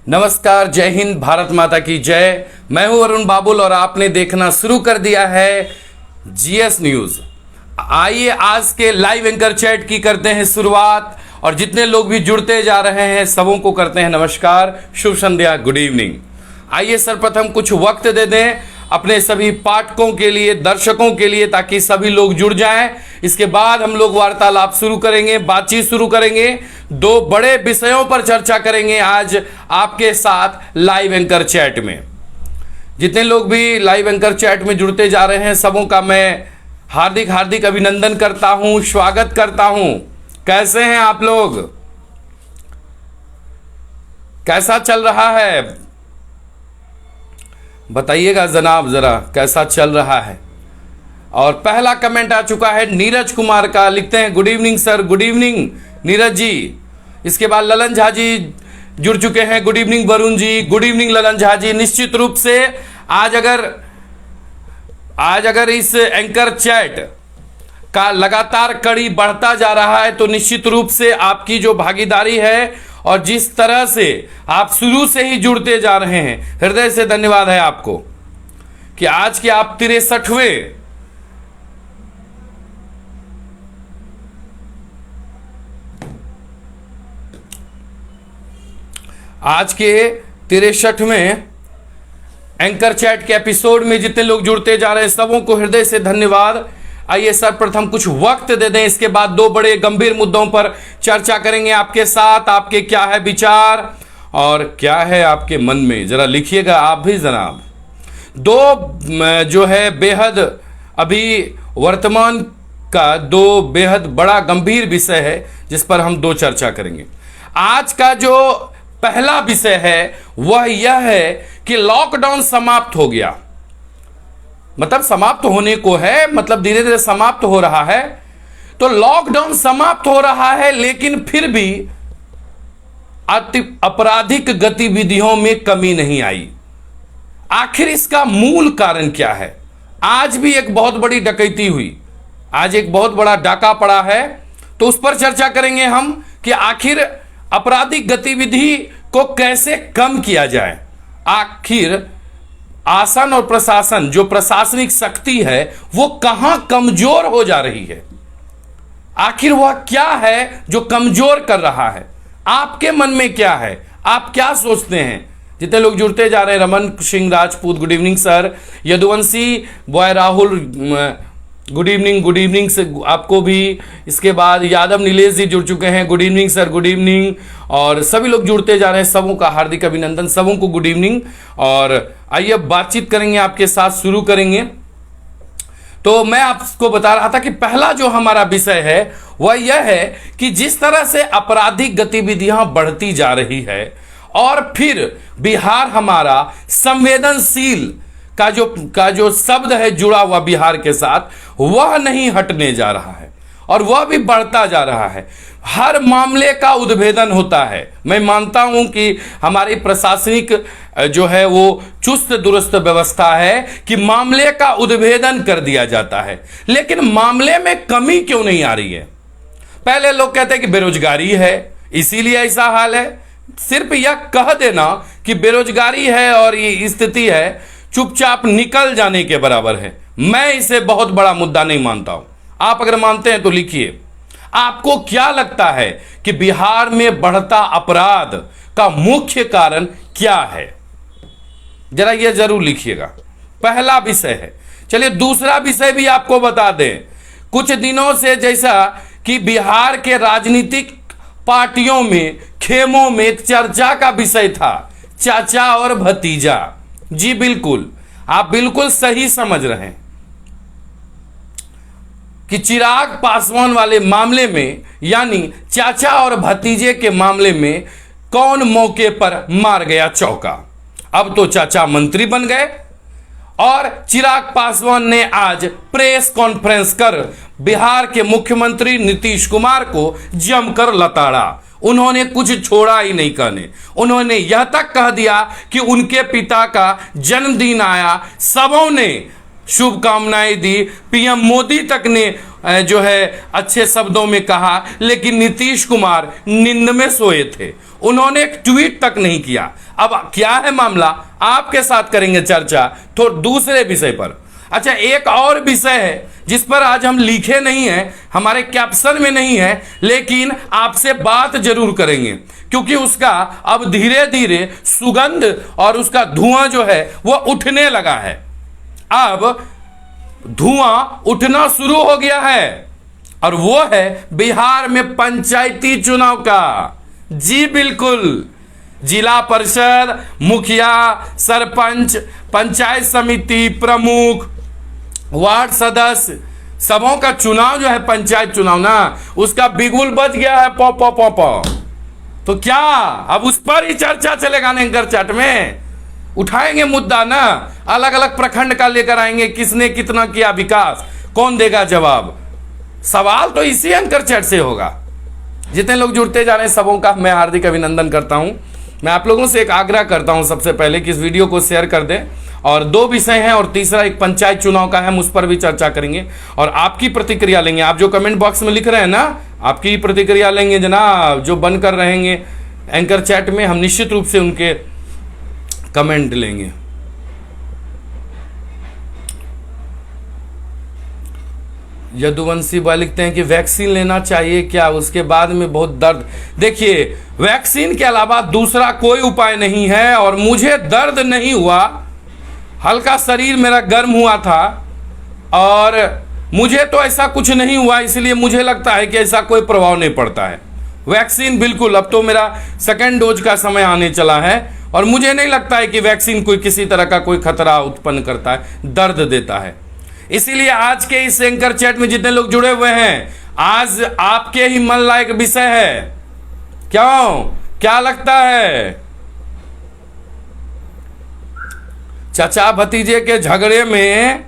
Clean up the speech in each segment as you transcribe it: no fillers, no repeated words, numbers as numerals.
नमस्कार, जय हिंद, भारत माता की जय। मैं हूं अरुण बाबुल और आपने देखना शुरू कर दिया है जीएस न्यूज। आइए आज के लाइव एंकर चैट की करते हैं शुरुआत और जितने लोग भी जुड़ते जा रहे हैं सबों को करते हैं नमस्कार, शुभ संध्या, गुड इवनिंग। आइए सर्वप्रथम कुछ वक्त दे दें अपने सभी पाठकों के लिए, दर्शकों के लिए, ताकि सभी लोग जुड़ जाएं। इसके बाद हम लोग वार्तालाप शुरू करेंगे, बातचीत शुरू करेंगे, दो बड़े विषयों पर चर्चा करेंगे आज आपके साथ लाइव एंकर चैट में। जितने लोग भी लाइव एंकर चैट में जुड़ते जा रहे हैं सबों का मैं हार्दिक हार्दिक अभिनंदन करता हूं, स्वागत करता हूं। कैसे हैं आप लोग? कैसा चल रहा है बताइएगा जनाब, जरा कैसा चल रहा है। और पहला कमेंट आ चुका है नीरज कुमार का, लिखते हैं good evening sir. Good evening Neeraj ji. इसके बाद ललन झा जी जुड़ चुके हैं, good evening Varun ji, good evening Lalan Jha ji. निश्चित रूप से आज अगर इस एंकर चैट का लगातार कड़ी बढ़ता जा रहा है तो निश्चित रूप से आपकी जो भागीदारी है और जिस तरह से आप शुरू से ही जुड़ते जा रहे हैं, हृदय से धन्यवाद है आपको कि आज के आप 63वें आज के 63वें एंकर चैट के एपिसोड में जितने लोग जुड़ते जा रहे हैं सबों को हृदय से धन्यवाद। आइए सर्वप्रथम कुछ वक्त दे दें, इसके बाद दो बड़े गंभीर मुद्दों पर चर्चा करेंगे आपके साथ। आपके क्या है विचार और क्या है आपके मन में, जरा लिखिएगा आप भी जनाब। दो जो है बेहद अभी वर्तमान का दो बेहद बड़ा गंभीर विषय है जिस पर हम दो चर्चा करेंगे। आज का जो पहला विषय है वह यह है कि लॉकडाउन समाप्त हो गया, मतलब समाप्त होने को है, मतलब धीरे धीरे समाप्त हो रहा है। तो लॉकडाउन समाप्त हो रहा है लेकिन फिर भी आपराधिक गतिविधियों में कमी नहीं आई। आखिर इसका मूल कारण क्या है? आज भी एक बहुत बड़ी डकैती हुई, आज एक बहुत बड़ा डाका पड़ा है, तो उस पर चर्चा करेंगे हम कि आखिर आपराधिक गतिविधि को कैसे कम किया जाए। आखिर आसन और प्रशासन, जो प्रशासनिक शक्ति है वो कहां कमजोर हो जा रही है, आखिर वह क्या है जो कमजोर कर रहा है? आपके मन में क्या है, आप क्या सोचते हैं? जितने लोग जुड़ते जा रहे हैं, Raman Singh Rajput good evening sir, Yaduvanshi boy Rahul good evening से आपको भी। इसके बाद यादव नीलेश जी जुड़ चुके हैं, good evening sir, good evening. और सभी लोग जुड़ते जा रहे हैं, सबों का हार्दिक अभिनंदन, सबों को गुड इवनिंग। और आइए बातचीत करेंगे आपके साथ, शुरू करेंगे। तो मैं आपको बता रहा था कि पहला जो हमारा विषय है वह यह है कि जिस तरह से आपराधिक गतिविधियां बढ़ती जा रही है और फिर बिहार हमारा संवेदनशील का जो शब्द है जुड़ा हुआ बिहार के साथ, वह नहीं हटने जा रहा है और वह भी बढ़ता जा रहा है। हर मामले का उद्भेदन होता है। मैं मानता हूं कि हमारी प्रशासनिक जो है वो चुस्त दुरुस्त व्यवस्था है कि मामले का उद्भेदन कर दिया जाता है, लेकिन मामले में कमी क्यों नहीं आ रही है? पहले लोग कहते हैं कि बेरोजगारी है इसीलिए ऐसा हाल है। सिर्फ यह कह देना कि बेरोजगारी है और ये स्थिति है, चुपचाप निकल जाने के बराबर है। मैं इसे बहुत बड़ा मुद्दा नहीं मानता हूं। आप अगर मानते हैं तो लिखिए, आपको क्या लगता है कि बिहार में बढ़ता अपराध का मुख्य कारण क्या है? जरा यह जरूर लिखिएगा। पहला विषय है। चलिए दूसरा विषय भी आपको बता दें। कुछ दिनों से जैसा कि बिहार के राजनीतिक पार्टियों में, खेमों में चर्चा का विषय था चाचा और भतीजा। जी बिल्कुल, आप बिल्कुल सही समझ रहे हैं कि चिराग पासवान वाले मामले में, यानी चाचा और भतीजे के मामले में कौन मौके पर मार गया चौका। अब तो चाचा मंत्री बन गए और चिराग पासवान ने आज प्रेस कॉन्फ्रेंस कर बिहार के मुख्यमंत्री नीतीश कुमार को जमकर लताड़ा। उन्होंने कुछ छोड़ा ही नहीं कहने। उन्होंने यह तक कह दिया कि उनके पिता का जन्मदिन आया, सबों ने शुभकामनाएं दी, पीएम मोदी तक ने जो है अच्छे शब्दों में कहा, लेकिन नीतीश कुमार नींद में सोए थे, उन्होंने एक ट्वीट तक नहीं किया। अब क्या है मामला, आपके साथ करेंगे चर्चा तो दूसरे विषय पर। अच्छा, एक और विषय है जिस पर आज हम लिखे नहीं हैं, हमारे कैप्शन में नहीं है, लेकिन आपसे बात जरूर करेंगे क्योंकि उसका अब धीरे धीरे सुगंध और उसका धुआं जो है वो उठने लगा है। अब धुआं उठना शुरू हो गया है और वो है बिहार में पंचायती चुनाव का। जी बिल्कुल, जिला परिषद, मुखिया, सरपंच, पंचायत समिति प्रमुख, वार्ड सदस्य, सबों का चुनाव जो है, पंचायत चुनाव ना, उसका बिगुल बज गया है पौ पौ पौ पौ। तो क्या अब उस पर ही चर्चा चलेगा ना? एंकर चैट में उठाएंगे मुद्दा ना, अलग अलग प्रखंड का लेकर आएंगे, किसने कितना किया विकास, कौन देगा जवाब। सवाल तो इसी एंकर चैट से होगा। जितने लोग जुड़ते जा रहे हैं सबों का मैं हार्दिक अभिनंदन करता हूं। मैं आप लोगों से एक आग्रह करता हूं सबसे पहले कि इस वीडियो को शेयर कर दें, और दो विषय हैं और तीसरा एक पंचायत चुनाव का है, हम उस पर भी चर्चा करेंगे और आपकी प्रतिक्रिया लेंगे। आप जो कमेंट बॉक्स में लिख रहे हैं ना, आपकी प्रतिक्रिया लेंगे जनाब, जो बनकर रहेंगे एंकर चैट में, हम निश्चित रूप से उनके कमेंट लेंगे। यदुवंशी भाई लिखते हैं कि वैक्सीन लेना चाहिए क्या, उसके बाद में बहुत दर्द। देखिए, वैक्सीन के अलावा दूसरा कोई उपाय नहीं है और मुझे दर्द नहीं हुआ, हल्का शरीर मेरा गर्म हुआ था और मुझे तो ऐसा कुछ नहीं हुआ, इसलिए मुझे लगता है कि ऐसा कोई प्रभाव नहीं पड़ता है। वैक्सीन बिल्कुल, अब तो मेरा सेकेंड डोज का समय आने चला है और मुझे नहीं लगता है कि वैक्सीन कोई किसी तरह का कोई खतरा उत्पन्न करता है, दर्द देता है। इसीलिए आज के इस एंकर चैट में जितने लोग जुड़े हुए हैं, आज आपके ही मन लायक विषय है। क्यों, क्या लगता है? चाचा भतीजे के झगड़े में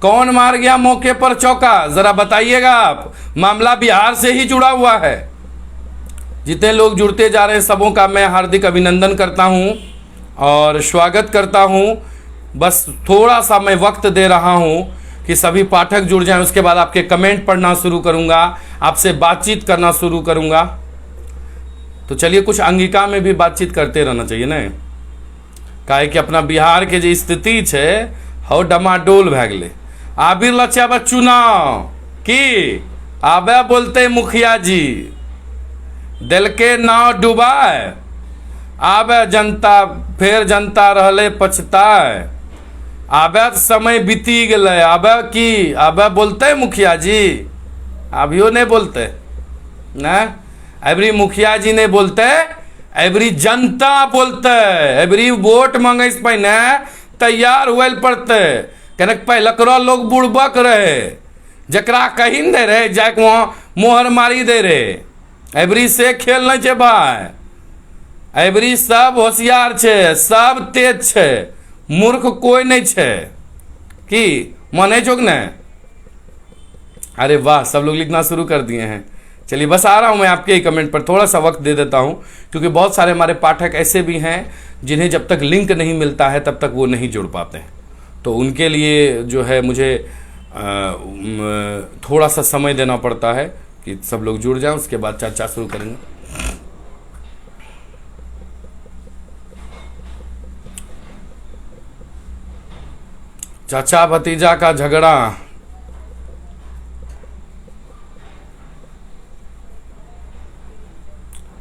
कौन मार गया मौके पर चौका, जरा बताइएगा आप। मामला बिहार से ही जुड़ा हुआ है। जितने लोग जुड़ते जा रहे हैं सबों का मैं हार्दिक अभिनंदन करता हूं और स्वागत करता हूं। बस थोड़ा सा मैं वक्त दे रहा हूं कि सभी पाठक जुड़ जाएं, उसके बाद आपके कमेंट पढ़ना शुरू करूंगा, आपसे बातचीत करना शुरू करूंगा। तो चलिए, कुछ अंगिका में भी बातचीत करते रहना चाहिए ना, काहे कि अपना बिहार के जो स्थिति है हो डमाडोल भै गए। आबिर लचाबा चुनाव की आबे बोलते मुखिया जी, दिल के नाव डुबाए, आबे जनता फिर जनता रहले पछताए, आबे समय बीती गए, आबे की आबे बोलते मुखिया जी, अभियो नहीं बोलते ना, एवरी मुखिया जी नहीं बोलते, एवरी जनता बोलते, एवरी वोट मांगे इस पहिने तैयार हुए पड़ते। कहने पहलकरो लोग बुड़बक रहे, जकरा कहीं दे रहे जाके वहां मोहर मारी दे रहे। एवरी से खेल नहीं छे भाई, एवरी सब होशियार छे, सब तेज छे, मूर्ख कोई नहीं छे कि माने चोक ने। अरे वाह, सब लोग लिखना शुरू कर दिए हैं। चलिए, बस आ रहा हूं मैं आपके ही कमेंट पर, थोड़ा सा वक्त दे देता हूं क्योंकि बहुत सारे हमारे पाठक ऐसे भी हैं जिन्हें जब तक लिंक नहीं मिलता है तब तक वो नहीं जुड़ पाते हैं। तो उनके लिए जो है मुझे थोड़ा सा समय देना पड़ता है कि सब लोग जुड़ जाएं, उसके बाद चर्चा शुरू करेंगे। चाचा भतीजा का झगड़ा,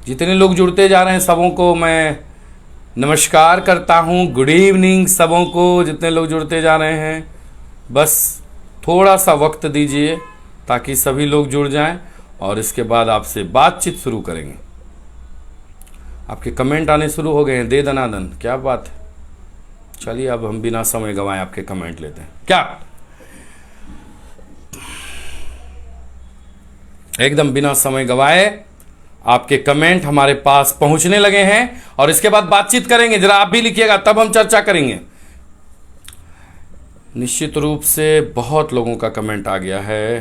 जितने लोग जुड़ते जा रहे हैं सबों को मैं नमस्कार करता हूं, गुड इवनिंग सबों को। जितने लोग जुड़ते जा रहे हैं बस थोड़ा सा वक्त दीजिए ताकि सभी लोग जुड़ जाएं और इसके बाद आपसे बातचीत शुरू करेंगे। आपके कमेंट आने शुरू हो गए हैं दे दनादन, क्या बात है। चलिए, अब हम बिना समय गंवाए आपके कमेंट लेते हैं। क्या एकदम बिना समय गंवाए आपके कमेंट हमारे पास पहुंचने लगे हैं और इसके बाद बातचीत करेंगे। जरा आप भी लिखिएगा, तब हम चर्चा करेंगे। निश्चित रूप से बहुत लोगों का कमेंट आ गया है।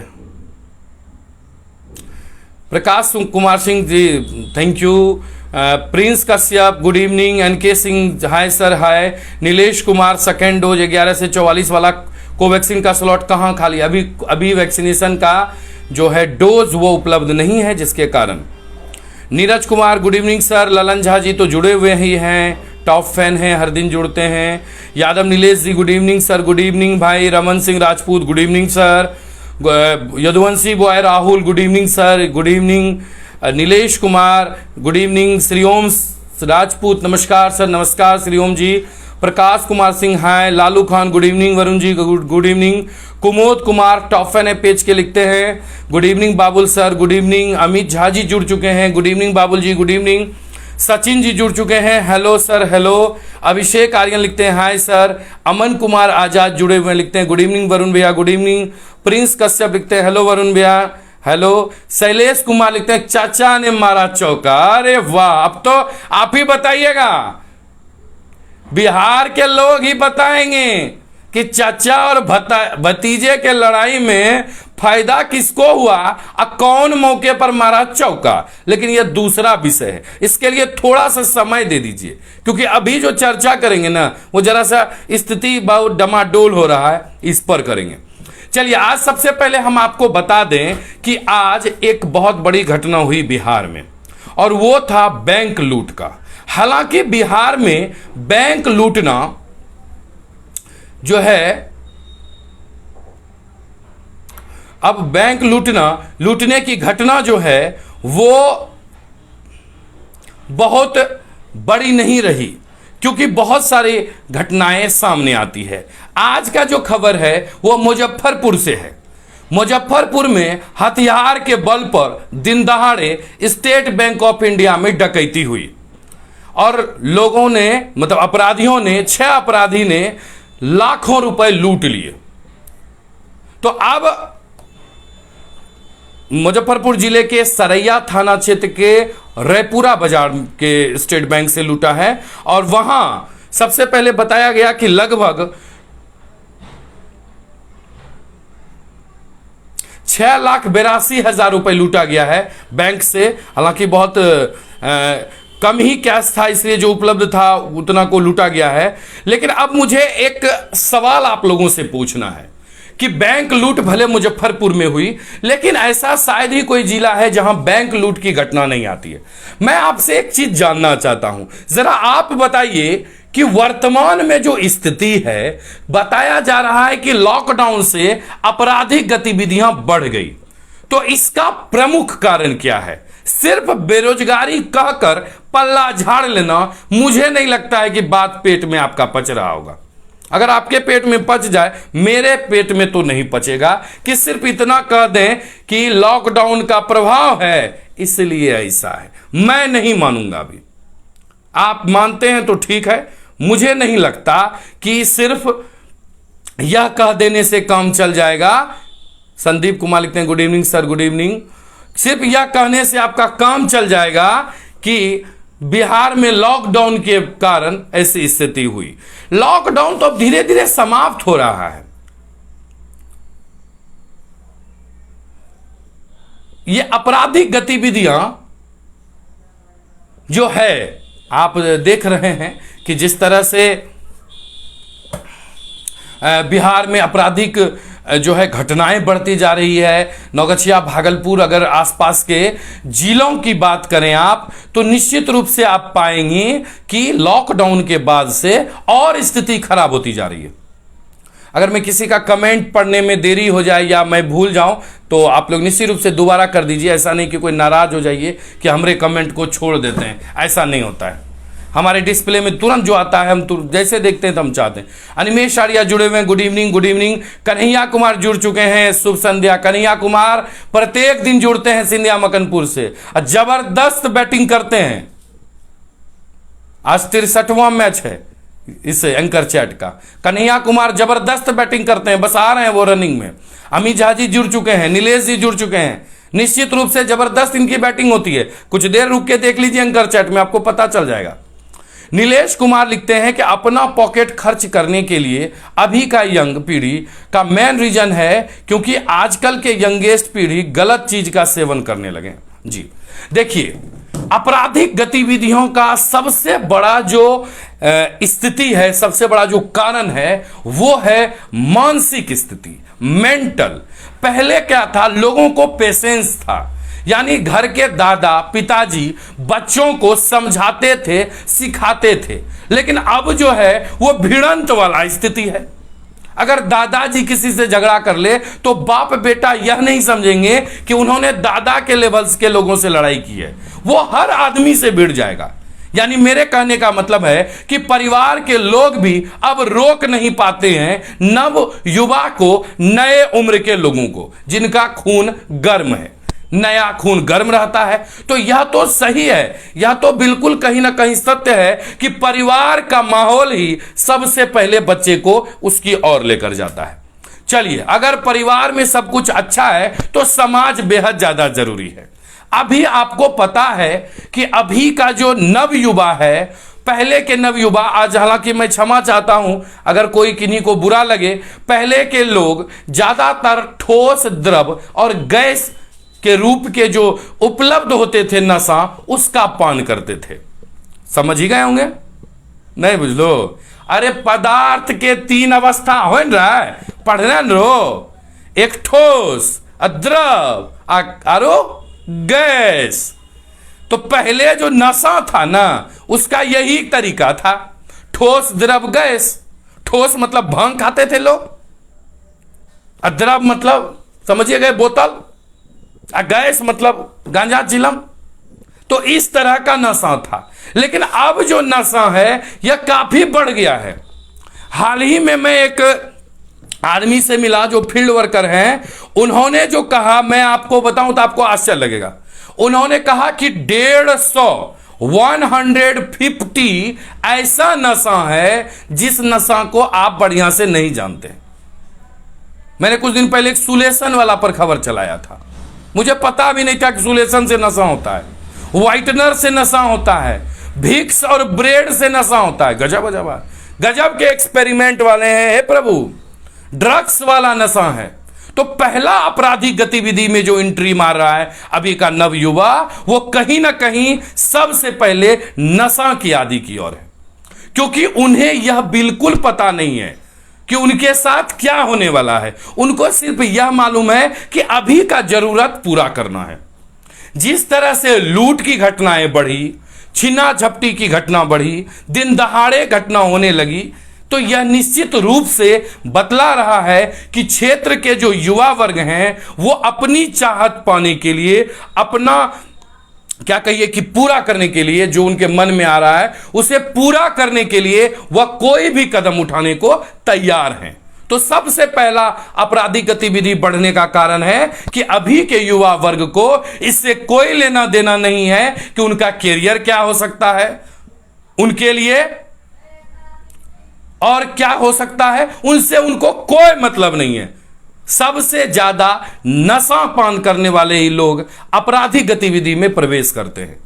Prakash Kumar Singh ji, thank you. Prince Kashyap, good evening. NK Singh, hi sir hi. Nilesh Kumar, second dose 11 से 44 वाला कोवैक्सीन का स्लॉट कहाँ खाली, अभी वैक्सीनेशन का जो है डोज वो उपलब्ध नहीं है, जिसके कारण। Neeraj Kumar good evening sir. Lalan Jha ji तो जुड़े हुए ही हैं, टॉप फैन हैं, हर दिन जुड़ते हैं। Yadav Nilesh ji good evening sir. Good evening भाई। Raman Singh Rajput good evening sir. Yaduvanshi boy Rahul good evening sir. Good evening Nilesh Kumar good evening. Shriom Rajput नमस्कार सर। नमस्कार Shriom ji. Prakash Kumar Singh hi. Lalu Khan good evening. Varun ji good evening. Kumod Kumar top fan है पेज के लिखते हैं good evening Babul sir. Good evening. Amit Jha ji जुड़ चुके हैं, good evening Babul ji. Good evening. Sachin ji जुड़ चुके हैं, hello sir hello. Abhishek Aryan लिखते हैं हाय सर। अमन कुमार आजाद जुड़े हुए लिखते हैं गुड इवनिंग वरुण भैया। Good evening. प्रिंस कश्यप लिखते हैं हेलो वरुण भैया हेलो। शैलेश कुमार लिखते हैं चाचा ने मारा चौका। अरे वाह, अब तो आप ही बताइएगा, बिहार के लोग ही बताएंगे कि चाचा और भतीजे के लड़ाई में फायदा किसको हुआ और कौन मौके पर मारा चौका। लेकिन यह दूसरा विषय है, इसके लिए थोड़ा सा समय दे दीजिए, क्योंकि अभी जो चर्चा करेंगे ना वो जरा सा स्थिति बहुत डमाडोल हो रहा है, इस पर करेंगे। चलिए, आज सबसे पहले हम आपको बता दें कि आज एक बहुत बड़ी घटना हुई बिहार में, और वो था बैंक लूट का। हालांकि बिहार में बैंक लूटना जो है, अब बैंक लूटने की घटना जो है वो बहुत बड़ी नहीं रही, क्योंकि बहुत सारी घटनाएं सामने आती है। आज का जो खबर है वो मुजफ्फरपुर से है। मुजफ्फरपुर में हथियार के बल पर दिन दहाड़े स्टेट बैंक ऑफ इंडिया में डकैती हुई, और लोगों ने, मतलब अपराधियों ने, 6 अपराधी ने लाखों रुपए लूट लिए। तो अब मुजफ्फरपुर जिले के सरैया थाना क्षेत्र के रैपुरा बाजार के स्टेट बैंक से लूटा है, और वहां सबसे पहले बताया गया कि लगभग 6,82,000 रुपए लूटा गया है बैंक से। हालांकि बहुत कम ही कैश था, इसलिए जो उपलब्ध था उतना को लूटा गया है। लेकिन अब मुझे एक सवाल आप लोगों से पूछना है कि बैंक लूट भले मुजफ्फरपुर में हुई, लेकिन ऐसा शायद ही कोई जिला है जहां बैंक लूट की घटना नहीं आती है। मैं आपसे एक चीज जानना चाहता हूं, जरा आप बताइए कि वर्तमान में जो स्थिति है, बताया जा रहा है कि लॉकडाउन से आपराधिक गतिविधियां बढ़ गई, तो इसका प्रमुख कारण क्या है? सिर्फ बेरोजगारी कहकर पल्ला झाड़ लेना, मुझे नहीं लगता है कि बात पेट में आपका पच रहा होगा। अगर आपके पेट में पच जाए, मेरे पेट में तो नहीं पचेगा कि सिर्फ इतना कह दें कि लॉकडाउन का प्रभाव है इसलिए ऐसा है। मैं नहीं मानूंगा। अभी आप मानते हैं तो ठीक है, मुझे नहीं लगता कि सिर्फ यह कह देने से काम चल जाएगा। संदीप कुमार लिखते हैं good evening sir. Good evening. सिर्फ यह कहने से आपका काम चल जाएगा कि बिहार में लॉकडाउन के कारण ऐसी स्थिति हुई। लॉकडाउन तो अब धीरे धीरे समाप्त हो रहा है। ये आपराधिक गतिविधियां जो है, आप देख रहे हैं कि जिस तरह से बिहार में आपराधिक जो है घटनाएं बढ़ती जा रही है। नौगछिया, भागलपुर, अगर आसपास के जिलों की बात करें आप, तो निश्चित रूप से आप पाएंगे कि लॉकडाउन के बाद से और स्थिति खराब होती जा रही है। अगर मैं किसी का कमेंट पढ़ने में देरी हो जाए या मैं भूल जाऊं तो आप लोग निश्चित रूप से दोबारा कर दीजिए। ऐसा नहीं कि कोई नाराज हो जाइए कि हमारे कमेंट को छोड़ देते हैं, ऐसा नहीं होता है। हमारे डिस्प्ले में तुरंत जो आता है हम जैसे देखते हैं तो हम चाहते हैं। अनिमेश आर्या जुड़े हुए हैं, good evening. Good evening. Kanhaiya Kumar जुड़ चुके हैं, शुभ संध्या। कन्हैया कुमार प्रत्येक दिन जुड़ते हैं सिंधिया मकनपुर से, जबरदस्त बैटिंग करते हैं। आज 63वां मैच है इस एंकर चैट का। कन्हैया कुमार जबरदस्त बैटिंग करते हैं, बस आ रहे हैं वो रनिंग में। अमित झा जी जुड़ चुके हैं, नीलेश जी जुड़ चुके हैं। निश्चित रूप से जबरदस्त इनकी बैटिंग होती है। कुछ देर रुक के देख लीजिए एंकर चैट में, आपको पता चल जाएगा। नीलेश कुमार लिखते हैं कि अपना पॉकेट खर्च करने के लिए अभी का यंग पीढ़ी का मेन रीजन है क्योंकि आजकल के यंगेस्ट पीढ़ी गलत चीज का सेवन करने लगे। जी देखिए, आपराधिक गतिविधियों का सबसे बड़ा जो स्थिति है, सबसे बड़ा जो कारण है, वो है मानसिक स्थिति, मेंटल। पहले क्या था, लोगों को पेशेंस था, यानी घर के दादा पिताजी बच्चों को समझाते थे, सिखाते थे। लेकिन अब जो है वो भिड़ंत वाला स्थिति है। अगर दादाजी किसी से झगड़ा कर ले तो बाप बेटा यह नहीं समझेंगे कि उन्होंने दादा के लेवल्स के लोगों से लड़ाई की है, वो हर आदमी से भिड़ जाएगा। यानी मेरे कहने का मतलब है कि परिवार के लोग भी अब रोक नहीं पाते हैं नव युवा को, नए उम्र के लोगों को, जिनका खून गर्म है, नया खून गर्म रहता है। तो यह तो सही है, यह तो बिल्कुल कहीं ना कहीं सत्य है कि परिवार का माहौल ही सबसे पहले बच्चे को उसकी ओर लेकर जाता है। चलिए, अगर परिवार में सब कुछ अच्छा है तो समाज बेहद ज्यादा जरूरी है। अभी आपको पता है कि अभी का जो नव युवा है, पहले के नव युवा, आज हालांकि मैं क्षमा चाहता हूं अगर कोई किन्हीं को बुरा लगे, पहले के लोग ज्यादातर ठोस द्रव और गैस के रूप के जो उपलब्ध होते थे नशा, उसका पान करते थे। समझ ही गए होंगे, नहीं बुझ लो? अरे पदार्थ के 3 अवस्था हो रहा है, पढ़ना रो, एक ठोस, द्रव आरो गैस। तो पहले जो नशा था ना, उसका यही तरीका था, ठोस द्रव गैस। ठोस मतलब भांग खाते थे लोग, द्रव मतलब समझिए गए बोतल, गैस मतलब गांजा चिलम। तो इस तरह का नशा था। लेकिन अब जो नशा है यह काफी बढ़ गया है। हाल ही में मैं एक आदमी से मिला जो फील्ड वर्कर हैं, उन्होंने जो कहा, मैं आपको बताऊं तो आपको आश्चर्य लगेगा। उन्होंने कहा कि 150 ऐसा नशा है जिस नशा को आप बढ़िया से नहीं जानते। मैंने कुछ दिन पहले एक सुलेशन वाला पर खबर चलाया था, मुझे पता भी नहीं था कि सुलेशन से नशा होता है, व्हाइटनर से नशा होता है, भिक्स और ब्रेड से नशा होता है। गजब गजब गजब के एक्सपेरिमेंट वाले हैं, हे प्रभु। ड्रग्स वाला नशा है। तो पहला आपराधिक गतिविधि में जो एंट्री मार रहा है अभी का नव युवा, वो कहीं ना कहीं सबसे पहले नशा की आदि की ओर है, क्योंकि उन्हें यह बिल्कुल पता नहीं है कि उनके साथ क्या होने वाला है। उनको सिर्फ यह मालूम है कि अभी का जरूरत पूरा करना है। जिस तरह से लूट की घटनाएं बढ़ी, छीना झपटी की घटना बढ़ी, दिन दहाड़े घटना होने लगी, तो यह निश्चित रूप से बतला रहा है कि क्षेत्र के जो युवा वर्ग हैं वो अपनी चाहत पाने के लिए, अपना क्या कहिए कि पूरा करने के लिए, जो उनके मन में आ रहा है उसे पूरा करने के लिए वह कोई भी कदम उठाने को तैयार हैं। तो सबसे पहला आपराधिक गतिविधि बढ़ने का कारण है कि अभी के युवा वर्ग को इससे कोई लेना देना नहीं है कि उनका कैरियर क्या हो सकता है उनके लिए और क्या हो सकता है, उनसे उनको कोई मतलब नहीं है। सबसे ज्यादा नशा पान करने वाले ही लोग आपराधिक गतिविधि में प्रवेश करते हैं,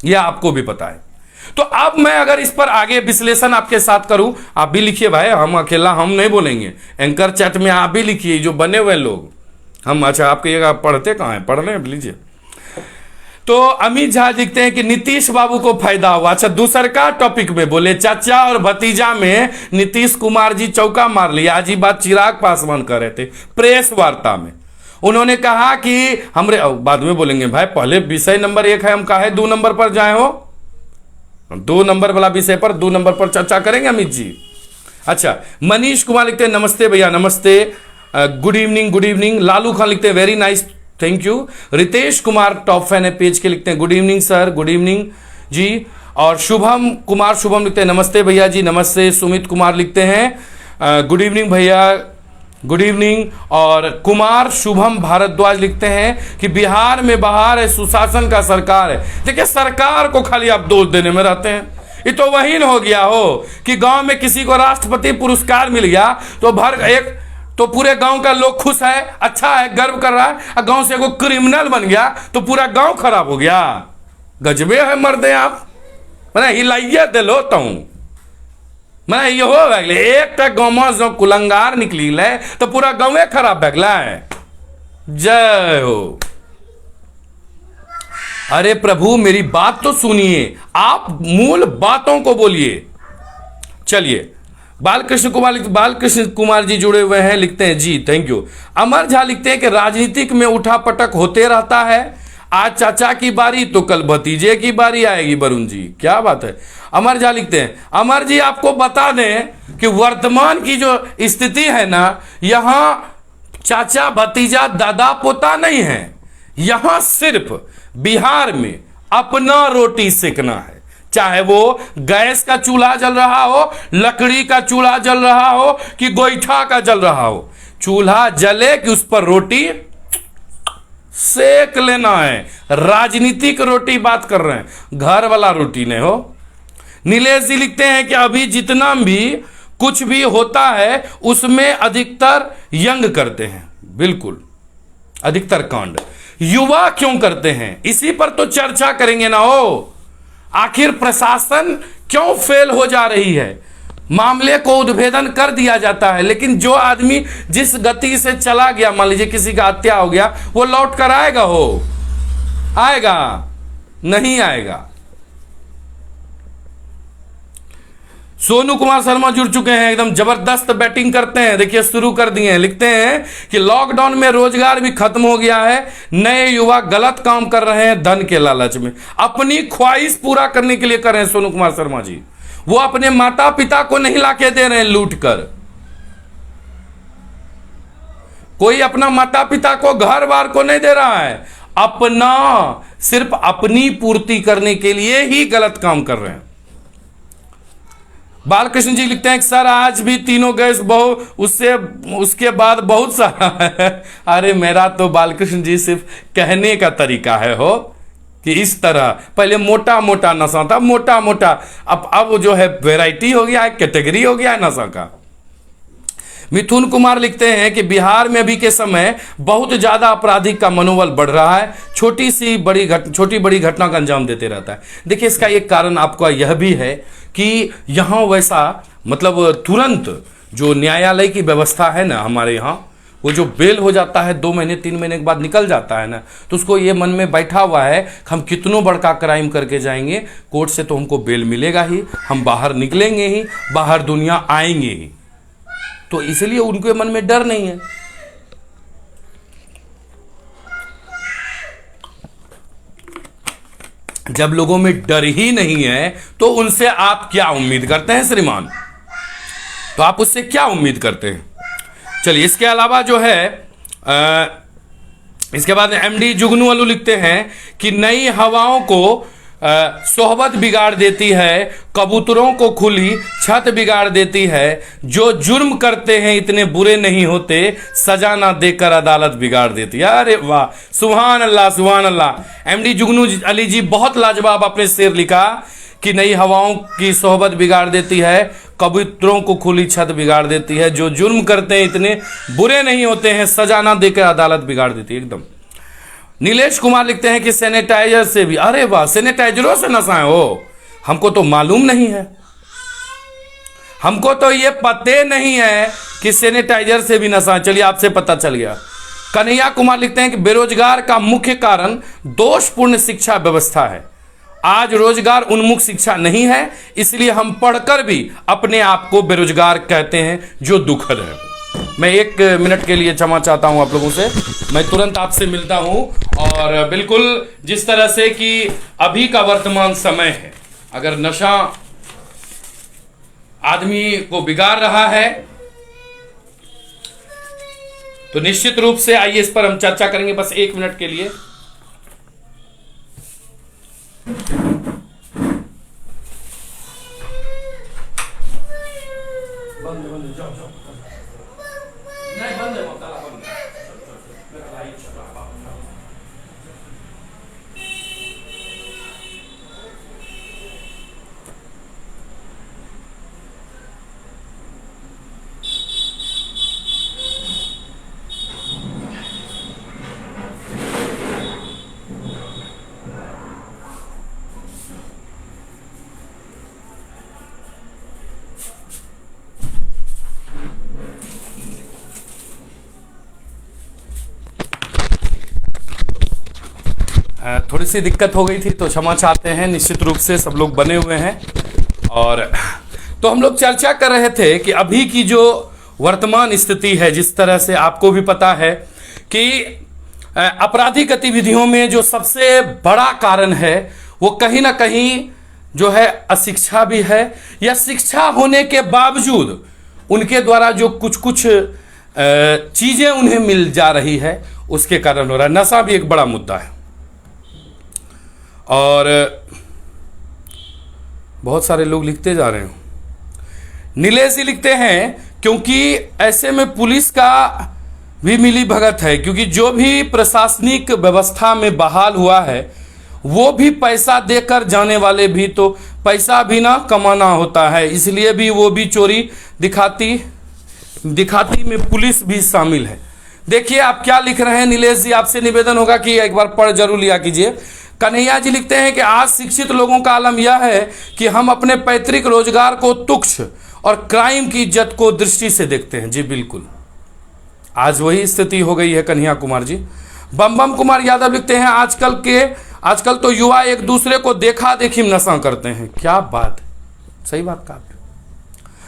यह आपको भी पता है। तो अब मैं अगर इस पर आगे विश्लेषण आपके साथ करूं, आप भी लिखिए भाई, हम अकेला हम नहीं बोलेंगे, एंकर चैट में आप भी लिखिए जो बने हुए लोग। हम अच्छा आपके ये पढ़ते कहाँ हैं, पढ़ रहे हैं, लीजिए। तो अमित झा लिखते हैं कि नीतीश बाबू को फायदा हुआ। अच्छा, दूसर का टॉपिक में बोले, चाचा और भतीजा में नीतीश कुमार जी चौका मार लिया। आज ही बात चिराग पासवान कर रहे थे प्रेस वार्ता में। उन्होंने कहा कि हमरे, बाद में बोलेंगे भाई, पहले विषय नंबर 1 है, हम काहे 2 नंबर पर जाए हो? 2 नंबर वाला विषय पर 2 नंबर पर चर्चा करेंगे अमित जी। अच्छा, मनीष कुमार लिखते हैं नमस्ते भैया, नमस्ते, good evening good evening. Lalu Khan लिखते हैं very nice, thank you. Ritesh Kumar top fan है पेज के, लिखते हैं good evening sir, good evening जी। और शुभम कुमार, शुभम लिखते हैं नमस्ते भैया जी, नमस्ते। सुमित कुमार लिखते हैं गुड इवनिंग भैया, गुड इवनिंग। और कुमार शुभम भारद्वाज लिखते हैं कि बिहार में बहार है, सुशासन का सरकार है। देखिए, सरकार को खाली आप दोष देने में रहते हैं। ये तो वही न हो गया हो कि गांव में किसी को राष्ट्रपति पुरस्कार मिल गया तो पूरे गांव का लोग खुश है, अच्छा है, गर्व कर रहा है। और गांव से एगो क्रिमिनल बन गया तो पूरा गांव खराब हो गया। गजबे है मर्दे आप, मैंने हिलाइए दिलो तहूं, मैं ये हो गए एक गाँव में जो कुलंगार निकली ले तो पूरा गाँवे खराब भगला है। जय हो। अरे प्रभु मेरी बात तो सुनिए, आप मूल बातों को बोलिए। चलिए, बालकृष्ण कुमार जी जुड़े हुए हैं, लिखते हैं जी थैंक यू। अमर झा लिखते हैं कि राजनीतिक में उठापटक होते रहता है, आज चाचा की बारी तो कल भतीजे की बारी आएगी। वरुण जी क्या बात है। अमर झा लिखते हैं, अमर जी आपको बता दें कि वर्तमान की जो स्थिति है ना, यहां चाचा भतीजा दादा पोता नहीं है, यहां सिर्फ बिहार में अपना रोटी सेकना है। चाहे वो गैस का चूल्हा जल रहा हो, लकड़ी का चूल्हा जल रहा हो कि गोईठा का जल रहा हो, चूल्हा जले कि उस पर रोटी सेक लेना है। राजनीतिक रोटी बात कर रहे हैं, घर वाला रोटी नहीं हो। नीलेश जी लिखते हैं कि अभी जितना भी कुछ भी होता है उसमें अधिकतर यंग करते हैं। बिल्कुल, अधिकतर कांड युवा क्यों करते हैं, इसी पर तो चर्चा करेंगे ना। हो आखिर प्रशासन क्यों फेल हो जा रही है, मामले को उद्भेदन कर दिया जाता है, लेकिन जो आदमी जिस गति से चला गया, मान लीजिए किसी का हत्या हो गया, वो लौट कर आएगा? हो आएगा? नहीं आएगा। सोनू कुमार शर्मा जुड़ चुके हैं, एकदम जबरदस्त बैटिंग करते हैं, देखिए शुरू कर दिए हैं। लिखते हैं कि लॉकडाउन में रोजगार भी खत्म हो गया है, नए युवा गलत काम कर रहे हैं धन के लालच में, अपनी ख्वाहिश पूरा करने के लिए कर रहे हैं। सोनू कुमार शर्मा जी, वो अपने माता पिता को नहीं लाके दे रहे हैं लूट कर, कोई अपना माता पिता को घर बार को नहीं दे रहा है, अपना सिर्फ अपनी पूर्ति करने के लिए ही गलत काम कर रहे हैं। बालकृष्ण जी लिखते हैं कि सर आज भी तीनों गैस उसके बाद बहुत सारा है। अरे मेरा तो बालकृष्ण जी सिर्फ कहने का तरीका है हो कि इस तरह पहले मोटा मोटा नशा था, मोटा मोटा, अब जो है वैरायटी हो गया है, कैटेगरी हो गया है नशा का। मिथुन कुमार लिखते हैं कि बिहार में अभी के समय बहुत ज्यादा आपराधिक का मनोबल बढ़ रहा है, छोटी बड़ी घटना का अंजाम देते रहता है। देखिए इसका एक कारण आपका यह भी है कि यहाँ वैसा मतलब तुरंत जो न्यायालय की व्यवस्था है ना हमारे यहाँ, वो जो बेल हो जाता है 2 महीने 3 महीने के बाद निकल जाता है ना, तो उसको ये मन में बैठा हुआ है हम कितनों बड़का क्राइम करके जाएंगे, कोर्ट से तो हमको बेल मिलेगा ही, हम बाहर निकलेंगे ही, बाहर दुनिया आएंगे ही, तो इसलिए उनके मन में डर नहीं है। जब लोगों में डर ही नहीं है तो उनसे आप क्या उम्मीद करते हैं श्रीमान, तो आप उससे क्या उम्मीद करते हैं। चलिए इसके अलावा जो है इसके बाद एमडी जुगनू वालू लिखते हैं कि नई हवाओं को सोहबत बिगाड़ देती है, कबूतरों को खुली छत बिगाड़ देती है, जो जुर्म करते हैं इतने बुरे नहीं होते, सजा ना देकर अदालत बिगाड़ देती है। अरे वाह, सुभान अल्लाह सुभान अल्लाह। एमडी जुगनू अली जी बहुत लाजवाब आपने शेर लिखा कि नई हवाओं की सोहबत बिगाड़ देती है, कबूतरों को खुली छत बिगाड़ देती है, जो जुर्म करते हैं इतने बुरे नहीं होते हैं, सजा ना देकर अदालत बिगाड़ देती है। एकदम। नीलेश कुमार लिखते हैं कि सैनिटाइजर से भी, अरे वाह, सैनिटाइजरों से नशा है हो, हमको तो मालूम नहीं है, हमको तो ये पते नहीं है कि सैनिटाइजर से भी नशा है। चलिए आपसे पता चल गया। कन्हैया कुमार लिखते हैं कि बेरोजगार का मुख्य कारण दोषपूर्ण शिक्षा व्यवस्था है, आज रोजगार उन्मुख शिक्षा नहीं है, इसलिए हम पढ़कर भी अपने आप को बेरोजगार कहते हैं, जो दुखद है। मैं 1 मिनट के लिए क्षमा चाहता हूं आप लोगों से, मैं तुरंत आपसे मिलता हूं। और बिल्कुल जिस तरह से कि अभी का वर्तमान समय है, अगर नशा आदमी को बिगाड़ रहा है तो निश्चित रूप से आइए इस पर हम चर्चा करेंगे, बस 1 मिनट के लिए। बंद जाओ जाओ, नहीं बंद है, ताला बंद है। थोड़ी सी दिक्कत हो गई थी तो क्षमा चाहते हैं। निश्चित रूप से सब लोग बने हुए हैं। और तो हम लोग चर्चा कर रहे थे कि अभी की जो वर्तमान स्थिति है, जिस तरह से आपको भी पता है कि आपराधिक गतिविधियों में जो सबसे बड़ा कारण है वो कहीं ना कहीं जो है अशिक्षा भी है, या शिक्षा होने के बावजूद उनके द्वारा जो कुछ कुछ चीजें उन्हें मिल जा रही है उसके कारण हो रहा है। नशा भी एक बड़ा मुद्दा है। और बहुत सारे लोग लिखते जा रहे हैं। नीलेश जी लिखते हैं क्योंकि ऐसे में पुलिस का भी मिली भगत है, क्योंकि जो भी प्रशासनिक व्यवस्था में बहाल हुआ है वो भी पैसा देकर जाने वाले भी, तो पैसा भी ना कमाना होता है, इसलिए भी वो भी चोरी दिखाती में पुलिस भी शामिल है। देखिए आप क्या लिख रहे हैं नीलेश जी, आपसे निवेदन होगा कि एक बार पढ़ जरूर लिया कीजिए। कन्हैया जी लिखते हैं कि आज शिक्षित लोगों का आलम यह है कि हम अपने पैतृक रोजगार को तुच्छ और क्राइम की इज्जत को दृष्टि से देखते हैं। जी बिल्कुल, आज वही स्थिति हो गई है कन्हैया कुमार जी। बम कुमार यादव लिखते हैं आजकल तो युवा एक दूसरे को देखा देखी नशा करते हैं। क्या बात, सही बात कहा।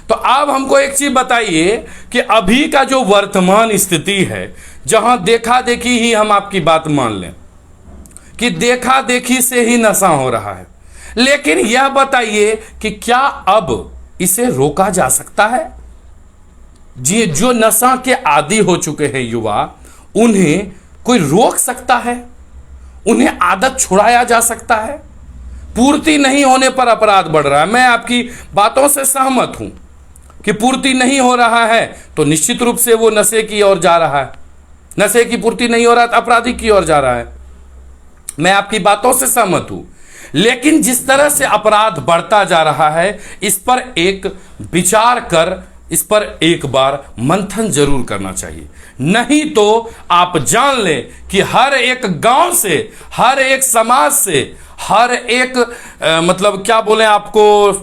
तो अब हमको एक चीज बताइए कि अभी का जो वर्तमान स्थिति है, जहां देखा देखी ही, हम आपकी बात मान लें कि देखा देखी से ही नशा हो रहा है, लेकिन यह बताइए कि क्या अब इसे रोका जा सकता है? जी, जो नशा के आदी हो चुके हैं युवा, उन्हें कोई रोक सकता है? उन्हें आदत छुड़ाया जा सकता है? पूर्ति नहीं होने पर अपराध बढ़ रहा है। मैं आपकी बातों से सहमत हूं कि पूर्ति नहीं हो रहा है तो निश्चित रूप से वो नशे की ओर जा रहा है। नशे की पूर्ति नहीं हो रहा तो अपराधी की ओर जा रहा है। मैं आपकी बातों से सहमत हूं, लेकिन जिस तरह से अपराध बढ़ता जा रहा है, इस पर एक विचार कर, इस पर एक बार मंथन जरूर करना चाहिए। नहीं तो आप जान लें कि हर एक गांव से, हर एक समाज से, हर एक मतलब क्या बोले आपको,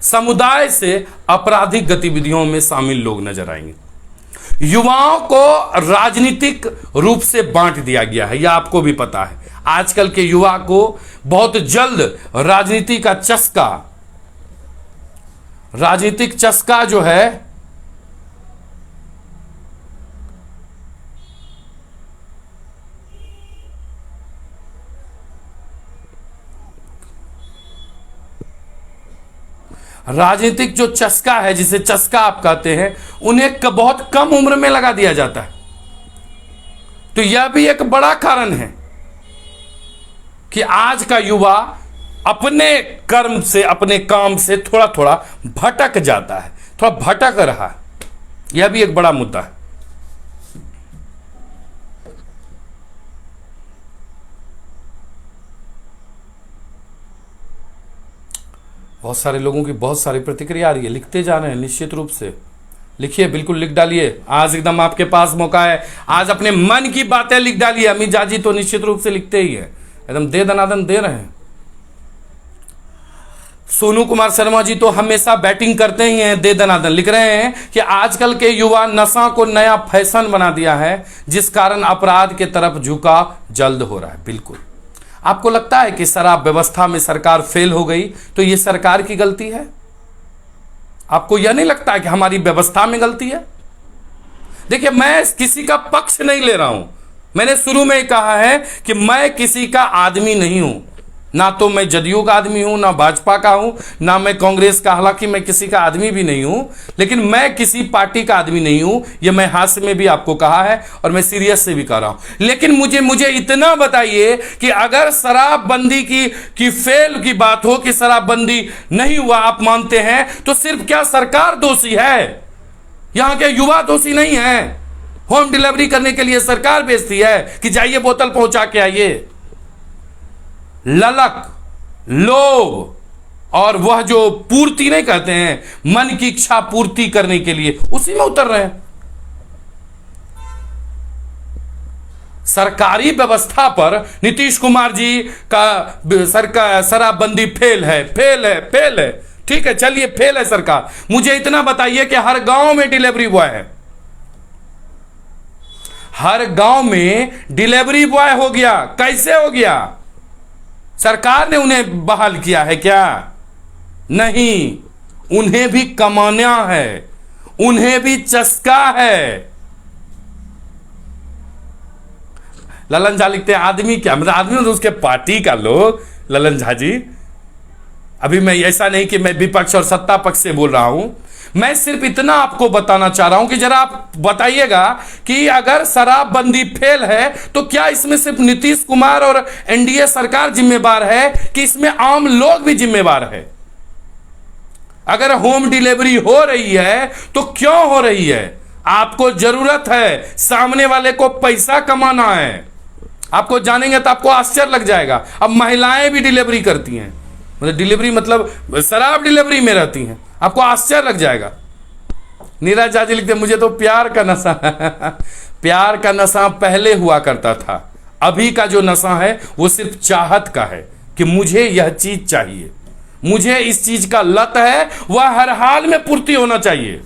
समुदाय से आपराधिक गतिविधियों में शामिल लोग नजर आएंगे। युवाओं को राजनीतिक रूप से बांट दिया गया है, यह आपको भी पता है। आजकल के युवा को बहुत जल्द राजनीतिक चस्का जो है राजनीतिक जो चस्का है, जिसे चस्का आप कहते हैं, उन्हें बहुत कम उम्र में लगा दिया जाता है। तो यह भी एक बड़ा कारण है कि आज का युवा अपने कर्म से, अपने काम से थोड़ा थोड़ा भटक जाता है, थोड़ा भटक रहा है। यह भी एक बड़ा मुद्दा है। बहुत सारे लोगों की बहुत सारी प्रतिक्रिया आ रही है, लिखते जा रहे हैं। निश्चित रूप से लिखिए, बिल्कुल लिख डालिए। आज एकदम आपके पास मौका है, आज अपने मन की बातें लिख डालिए। अमित जाजी तो निश्चित रूप से लिखते ही है, एकदम दे दनादन दे रहे हैं। सोनू कुमार शर्मा जी तो हमेशा बैटिंग करते ही हैं, दे दनादन लिख रहे हैं कि आजकल के युवा नशा को नया फैशन बना दिया है, जिस कारण अपराध के तरफ झुका जल्द हो रहा है। बिल्कुल, आपको लगता है कि शराब व्यवस्था में सरकार फेल हो गई तो यह सरकार की गलती है? आपको यह नहीं लगता है कि हमारी व्यवस्था में गलती है? देखिए, मैं किसी का पक्ष नहीं ले रहा हूं। मैंने शुरू में ही कहा है कि मैं किसी का आदमी नहीं हूं, ना तो मैं जदयू का आदमी हूं, ना भाजपा का हूं, ना मैं कांग्रेस का। हालांकि मैं किसी का आदमी भी नहीं हूं, लेकिन मैं किसी पार्टी का आदमी नहीं हूं। यह मैं हास्य में भी आपको कहा है और मैं सीरियस से भी कह रहा हूं। लेकिन मुझे इतना बताइए कि अगर शराबबंदी की फेल की बात हो, कि शराबबंदी नहीं हुआ आप मानते हैं, तो सिर्फ क्या सरकार दोषी है? यहां के युवा दोषी नहीं है। होम डिलीवरी करने के लिए सरकार भेजती है कि जाइए बोतल पहुंचा के आइए। ललक, लोभ और वह जो पूर्ति नहीं कहते हैं, मन की इच्छा पूर्ति करने के लिए उसी में उतर रहे हैं। सरकारी व्यवस्था पर नीतीश कुमार जी का सरकार शराबबंदी फेल है। ठीक है, चलिए फेल है सरकार। मुझे इतना बताइए कि हर गांव में डिलीवरी बॉय है, हर गांव में डिलीवरी बॉय हो गया। कैसे हो गया? सरकार ने उन्हें बहाल किया है क्या? नहीं, उन्हें भी कमाना है, उन्हें भी चस्का है। ललन झा लिखते हैं आदमी क्या, मतलब आदमी तो उसके पार्टी का लोग। ललन झा जी, अभी मैं ऐसा नहीं कि मैं विपक्ष और सत्ता पक्ष से बोल रहा हूं, मैं सिर्फ इतना आपको बताना चाह रहा हूं कि जरा आप बताइएगा कि अगर शराबबंदी फेल है तो क्या इसमें सिर्फ नीतीश कुमार और एनडीए सरकार जिम्मेवार है कि इसमें आम लोग भी जिम्मेवार है? अगर होम डिलीवरी हो रही है तो क्यों हो रही है? आपको जरूरत है, सामने वाले को पैसा कमाना है। आपको जानेंगे तो आपको आश्चर्य लग जाएगा, अब महिलाएं भी डिलीवरी करती हैं, मतलब डिलीवरी मतलब शराब डिलीवरी में रहती हैं, आपको आश्चर्य लग जाएगा। नीरज झा जी लिखते मुझे तो प्यार का नशा प्यार का नशा पहले हुआ करता था, अभी का जो नशा है वो सिर्फ चाहत का है कि मुझे यह चीज चाहिए, मुझे इस चीज का लत है, वह हर हाल में पूर्ति होना चाहिए।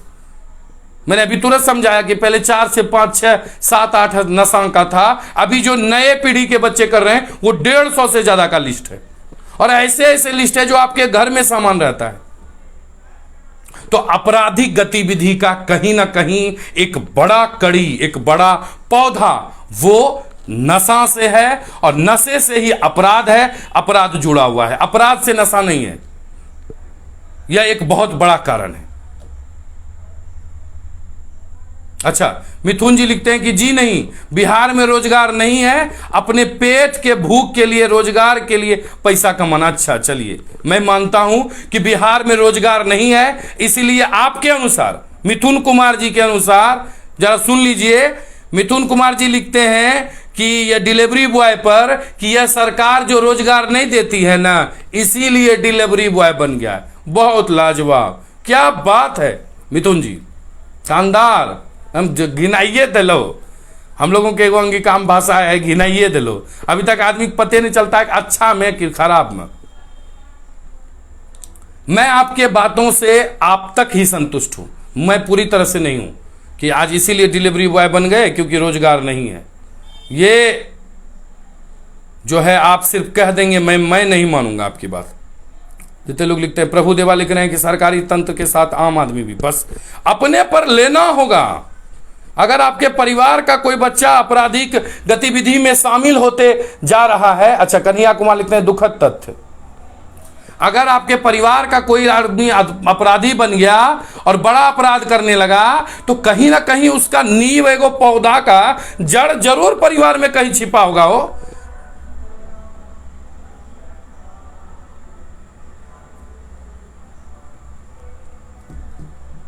मैंने अभी तुरंत समझाया कि पहले 4 से 5, 6, 7, 8 नशा का था, अभी जो नए पीढ़ी के बच्चे कर रहे हैं वो 150 से ज्यादा का लिस्ट है, और ऐसे ऐसे लिस्ट है जो आपके घर में सामान रहता है। तो आपराधिक गतिविधि का कहीं ना कहीं एक बड़ा कड़ी, एक बड़ा पौधा वो नशा से है, और नशे से ही अपराध है, अपराध जुड़ा हुआ है, अपराध से नशा नहीं है। यह एक बहुत बड़ा कारण है। अच्छा, मिथुन जी लिखते हैं कि जी नहीं, बिहार में रोजगार नहीं है, अपने पेट के भूख के लिए, रोजगार के लिए पैसा कमाना। अच्छा चलिए, मैं मानता हूं कि बिहार में रोजगार नहीं है, इसीलिए आपके अनुसार, मिथुन कुमार जी के अनुसार, जरा सुन लीजिए, मिथुन कुमार जी लिखते हैं कि यह डिलीवरी बॉय पर कि यह सरकार जो रोजगार नहीं देती है ना, इसीलिए डिलीवरी बॉय बन गया है। बहुत लाजवाब, क्या बात है मिथुन जी, शानदार। हम घिनाइए दिलो, हम लोगों के एगो अंगिकाम भाषा है घिनाइए दिलो। अभी तक आदमी को पते नहीं चलता है कि अच्छा में कि खराब में। मैं आपके बातों से आप तक ही संतुष्ट हूं, मैं पूरी तरह से नहीं हूं कि आज इसीलिए डिलीवरी बॉय बन गए क्योंकि रोजगार नहीं है। ये जो है आप सिर्फ कह देंगे, मैं नहीं मानूंगा आपकी बात। जितने लोग लिखते हैं, प्रभु देवा लिख रहे हैं कि सरकारी तंत्र के साथ आम आदमी भी, बस अपने पर लेना होगा। अगर आपके परिवार का कोई बच्चा आपराधिक गतिविधि में शामिल होते जा रहा है, अच्छा कन्हैया कुमार लिखते हैं दुखद तथ्य, अगर आपके परिवार का कोई आदमी अपराधी बन गया और बड़ा अपराध करने लगा, तो कहीं ना कहीं उसका नींव एगो पौधा का जड़ जरूर परिवार में कहीं छिपा होगा हो।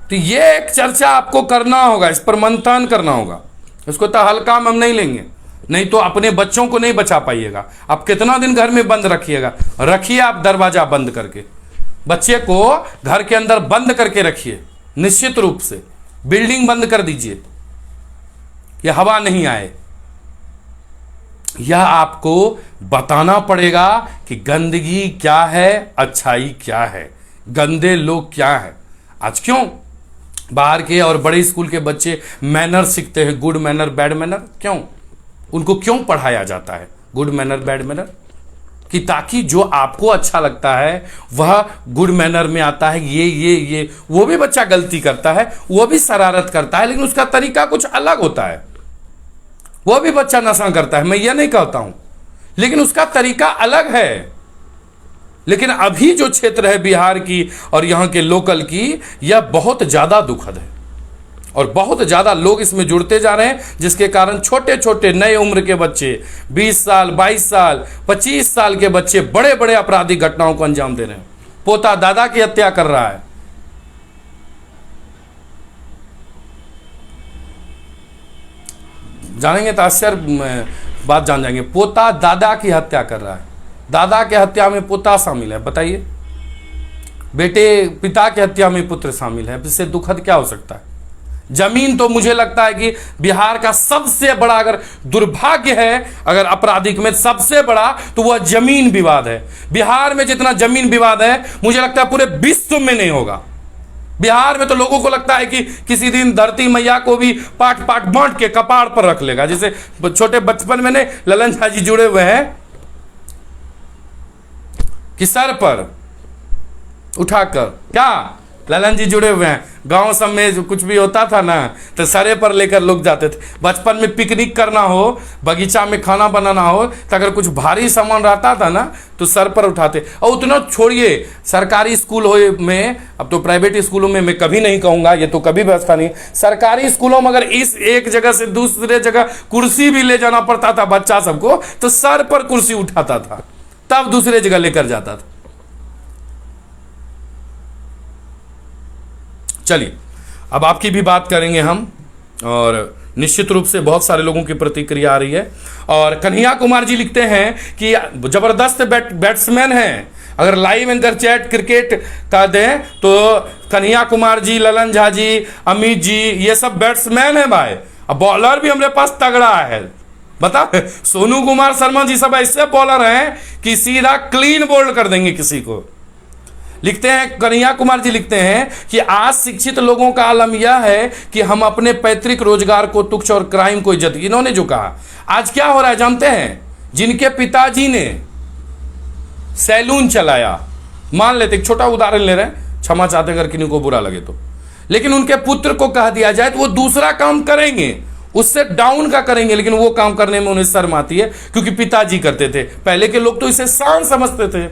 तो ये एक चर्चा आपको करना होगा, इस पर मंथन करना होगा, इसको तो हल्का में हम नहीं लेंगे, नहीं तो अपने बच्चों को नहीं बचा पाइएगा। आप कितना दिन घर में बंद रखिएगा, रखिए आप दरवाजा बंद करके, बच्चे को घर के अंदर बंद करके रखिए, निश्चित रूप से बिल्डिंग बंद कर दीजिए, यह हवा नहीं आए। यह आपको बताना पड़ेगा कि गंदगी क्या है, अच्छाई क्या है, गंदे लोग क्या है। आज क्यों बाहर के और बड़े स्कूल के बच्चे मैनर सीखते हैं, गुड मैनर बैड मैनर, क्यों उनको क्यों पढ़ाया जाता है गुड मैनर बैड मैनर? कि ताकि जो आपको अच्छा लगता है वह गुड मैनर में आता है। ये वो भी बच्चा गलती करता है, वो भी शरारत करता है, लेकिन उसका तरीका कुछ अलग होता है। वो भी बच्चा नशा करता है, मैं ये नहीं कहता हूं, लेकिन उसका तरीका अलग है। लेकिन अभी जो क्षेत्र है बिहार की और यहाँ के लोकल की, यह बहुत ज़्यादा दुखद है और बहुत ज़्यादा लोग इसमें जुड़ते जा रहे हैं, जिसके कारण छोटे छोटे नए उम्र के बच्चे, 20 साल 22 साल 25 साल के बच्चे बड़े बड़े आपराधिक घटनाओं को अंजाम दे रहे हैं। पोता दादा की हत्या कर रहा है, जानेंगे तो आश्चर्य बात जान जाएंगे। पोता दादा की हत्या कर रहा है, दादा के हत्या में पोता शामिल है, बताइए। बेटे पिता की हत्या में पुत्र शामिल है, इससे दुखद क्या हो सकता है? जमीन तो मुझे लगता है कि बिहार का सबसे बड़ा अगर दुर्भाग्य है, अगर आपराधिक में सबसे बड़ा, तो वह जमीन विवाद है। बिहार में जितना जमीन विवाद है मुझे लगता है पूरे विश्व में नहीं होगा। बिहार में तो लोगों को लगता है कि किसी दिन धरती मैया को भी पाट पाट बांट के कपाड़ पर रख लेगा। जैसे छोटे बचपन में ने ललन झा जी जुड़े हुए हैं, कि सर पर उठाकर, क्या ललन जी जुड़े हुए हैं, गांव सब में जो कुछ भी होता था ना तो सरे पर लेकर लोग जाते थे। बचपन में पिकनिक करना हो, बगीचा में खाना बनाना हो, तो अगर कुछ भारी सामान रहता था ना तो सर पर उठाते। और उतना छोड़िए, सरकारी स्कूल हो में, अब तो प्राइवेट स्कूलों में मैं कभी नहीं कहूँगा, ये तो कभी व्यवस्था नहीं, सरकारी स्कूलों में अगर इस एक जगह से दूसरे जगह कुर्सी भी ले जाना पड़ता था बच्चा सबको, तो सर पर कुर्सी उठाता था, तब दूसरे जगह लेकर जाता था। चलिए अब आपकी भी बात करेंगे हम, और निश्चित रूप से बहुत सारे लोगों की प्रतिक्रिया आ रही है। और कन्हैया कुमार जी लिखते हैं कि जबरदस्त बैट्समैन हैं, अगर लाइव एंकर चैट क्रिकेट का दें तो कन्हैया कुमार जी, ललन झा जी, अमित जी, ये सब बैट्समैन है भाई। अब बॉलर भी हमारे पास तगड़ा है, बता, सोनू कुमार शर्मा जी सब ऐसे बॉलर हैं कि सीधा क्लीन बोल्ड कर देंगे किसी को। लिखते हैं कन्हैया कुमार जी, लिखते हैं कि आज शिक्षित लोगों का आलम यह है कि हम अपने पैतृक रोजगार को तुच्छ और क्राइम को इज्जत। इन्होंने जो कहा, आज क्या हो रहा है जानते हैं, जिनके पिताजी ने सैलून चलाया, मान लेते एक छोटा उदाहरण ले रहे हैं, क्षमा चाहते अगर किन्हीं को बुरा लगे तो, लेकिन उनके पुत्र को कह दिया जाए तो वो दूसरा काम करेंगे, उससे डाउन का करेंगे, लेकिन वो काम करने में उन्हें शर्म आती है क्योंकि पिताजी करते थे। पहले के लोग तो इसे शान समझते थे।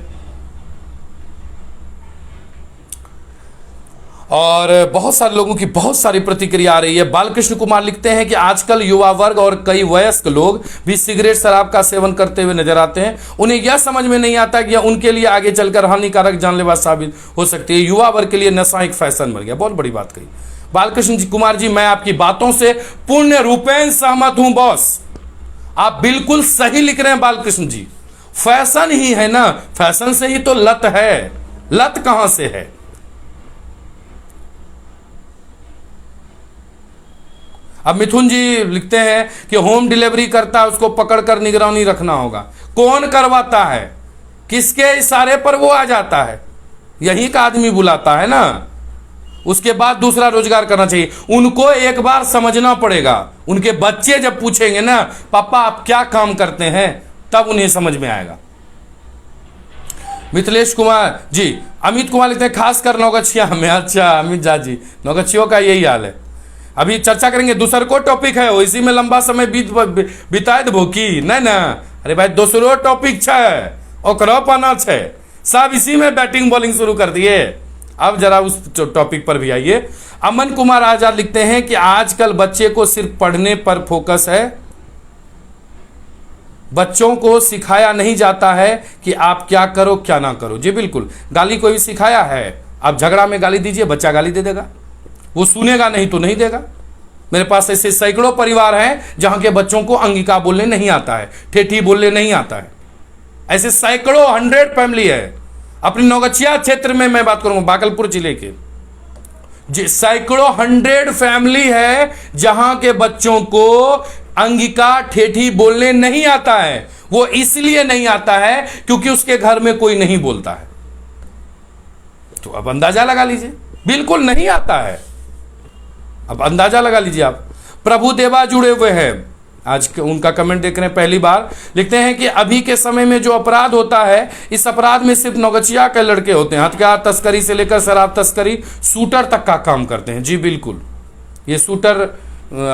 और बहुत सारे लोगों की बहुत सारी प्रतिक्रिया आ रही है। बालकृष्ण कुमार लिखते हैं कि आजकल युवा वर्ग और कई वयस्क लोग भी सिगरेट शराब का सेवन करते हुए नजर आते हैं। उन्हें यह समझ में नहीं आता कि यह उनके लिए आगे चलकर हानिकारक जानलेवा साबित हो सकती है। युवा वर्ग के लिए नशा एक फैशन बन गया। बहुत बड़ी बात कही बालकृष्ण कुमार जी, मैं आपकी बातों से पूर्ण रूपेण सहमत हूं बॉस, आप बिल्कुल सही लिख रहे हैं बालकृष्ण जी। फैशन ही है ना, फैशन से ही तो लत है, लत कहां से है। अब मिथुन जी लिखते हैं कि होम डिलीवरी करता है, उसको पकड़कर निगरानी रखना होगा। कौन करवाता है, किसके इशारे पर वो आ जाता है, यही का आदमी बुलाता है ना। उसके बाद दूसरा रोजगार करना चाहिए। उनको एक बार समझना पड़ेगा, उनके बच्चे जब पूछेंगे ना पापा आप क्या काम करते हैं, तब उन्हें समझ में आएगा। मिथिलेश कुमार जी, अमित कुमार लिखते हैं खासकर नौगछिया में। अच्छा अमित झा जी, नौगछियों का यही हाल है। अभी चर्चा करेंगे, दूसरा को टॉपिक है वो, इसी में लंबा समय बिताए देबो की नहीं ना। अरे भाई दूसरो टॉपिक है, ओकरो पाना है, सब इसी में बैटिंग बॉलिंग शुरू कर दिए। अब जरा उस टॉपिक पर भी आइए। अमन कुमार आजाद लिखते हैं कि आजकल बच्चे को सिर्फ पढ़ने पर फोकस है, बच्चों को सिखाया नहीं जाता है कि आप क्या करो क्या ना करो। जी बिल्कुल, गाली कोई भी सिखाया है, आप झगड़ा में गाली दीजिए, बच्चा गाली दे देगा, वो सुनेगा नहीं तो नहीं देगा। मेरे पास ऐसे सैकड़ों परिवार हैं जहां के बच्चों को अंगिका बोलने नहीं आता है, ठेठी बोलने नहीं आता है। ऐसे सैकड़ों 100 फैमिली है अपनी नौगछिया क्षेत्र में, मैं बात करूंगा बागलपुर जिले के सैकड़ों 100 फैमिली है जहां के बच्चों को अंगिका ठेठी बोलने नहीं आता है। वो इसलिए नहीं आता है क्योंकि उसके घर में कोई नहीं बोलता है। तो अब अंदाजा लगा लीजिए, बिल्कुल नहीं आता है, अब अंदाजा लगा लीजिए आप। प्रभु देवा जुड़े हुए हैं, आज उनका कमेंट देख रहे हैं पहली बार। लिखते हैं कि अभी के समय में जो अपराध होता है, इस अपराध में सिर्फ नौगछिया के लड़के होते हैं। हथियार तस्करी से लेकर शराब तस्करी, शूटर तक का काम करते हैं। जी बिल्कुल, ये शूटर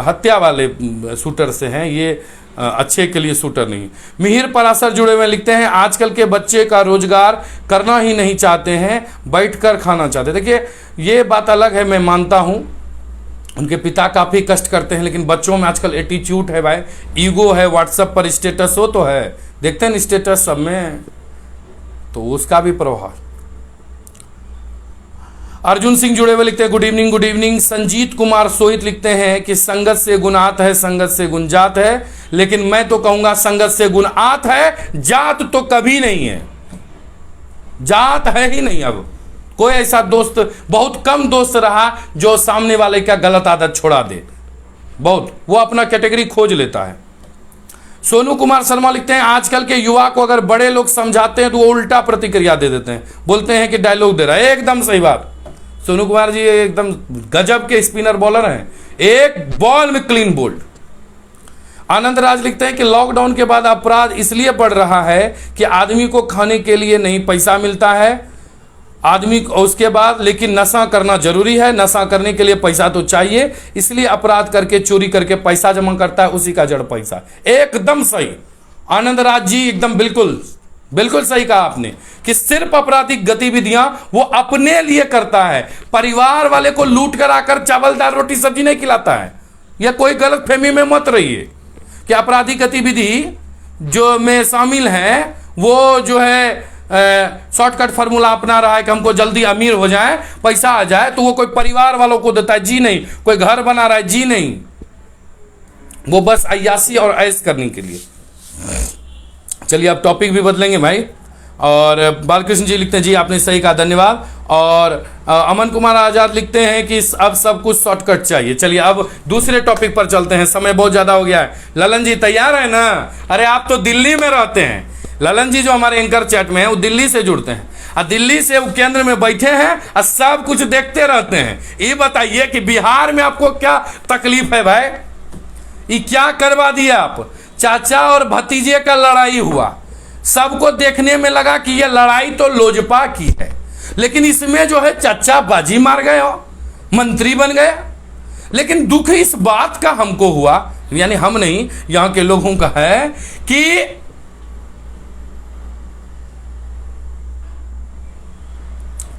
हत्या वाले शूटर से हैं, ये अच्छे के लिए शूटर नहीं। मिहिर परासर जुड़े हुए लिखते हैं आजकल के बच्चे का रोजगार करना ही नहीं चाहते हैं, बैठकर खाना चाहते हैं। देखिए ये बात अलग है, मैं मानता हूं उनके पिता काफ़ी कष्ट करते हैं, लेकिन बच्चों में आजकल एटीट्यूड है भाई, ईगो है। व्हाट्सएप पर स्टेटस हो तो है, देखते हैं स्टेटस सब में, तो उसका भी प्रभाव। अर्जुन सिंह जुड़े हुए लिखते हैं good evening good evening. Sanjeet Kumar Sohit लिखते हैं कि संगत से गुनात है, संगत से गुंजात है, लेकिन मैं तो कहूंगा संगत से गुनात है, जात तो कभी नहीं है, जात है ही नहीं। अब कोई ऐसा दोस्त, बहुत कम दोस्त रहा जो सामने वाले का गलत आदत छोड़ा दे, बहुत, वो अपना कैटेगरी खोज लेता है। सोनू कुमार शर्मा लिखते हैं आजकल के युवा को अगर बड़े लोग समझाते हैं तो वो उल्टा प्रतिक्रिया दे देते हैं, बोलते हैं कि डायलॉग दे रहा है। एकदम सही बात, सोनू कुमार जी एकदम गजब के स्पिनर बॉलर हैं, एक बॉल में क्लीन बोल्ड। आनंद राज लिखते हैं कि लॉकडाउन के बाद अपराध इसलिए बढ़ रहा है कि आदमी को खाने के लिए नहीं पैसा मिलता है, आदमी उसके बाद लेकिन नशा करना जरूरी है, नशा करने के लिए पैसा तो चाहिए, इसलिए अपराध करके चोरी करके पैसा जमा करता है, उसी का जड़ पैसा। एकदम सही आनंद राज जी, एकदम बिल्कुल बिल्कुल सही कहा आपने कि सिर्फ आपराधिक गतिविधियां वो अपने लिए करता है, परिवार वाले को लूट कर आकर चावल दाल रोटी सब्जी नहीं खिलाता है। यह कोई गलत फहमी में मत रहिए कि आपराधिक गतिविधि जो में शामिल है वो जो है शॉर्टकट फार्मूला अपना रहा है कि हमको जल्दी अमीर हो जाए, पैसा आ जाए, तो वो कोई परिवार वालों को देता है, जी नहीं। कोई घर बना रहा है, जी नहीं। वो बस अय्यासी और ऐश करने के लिए। चलिए अब टॉपिक भी बदलेंगे भाई। और बालकृष्ण जी लिखते हैं जी आपने सही कहा, धन्यवाद। और अमन कुमार आजाद लिखते हैं कि अब सब कुछ शॉर्टकट चाहिए। चलिए अब दूसरे टॉपिक पर चलते हैं, समय बहुत ज्यादा हो गया है। ललन जी तैयार है ना? अरे आप तो दिल्ली में रहते हैं। ललन जी जो हमारे एंकर चैट में है वो दिल्ली से जुड़ते हैं और दिल्ली से वो केंद्र में बैठे हैं और सब कुछ देखते रहते हैं। ये बताइए कि बिहार में आपको क्या तकलीफ है भाई? ये क्या करवा दिया आप? चाचा और भतीजे का लड़ाई हुआ, सबको देखने में लगा कि यह लड़ाई तो लोजपा की है, लेकिन इसमें जो है चाचा बाजी मार गए हो, मंत्री बन गए। लेकिन दुख इस बात का हमको हुआ, यानी हम नहीं, यहां के लोगों का है कि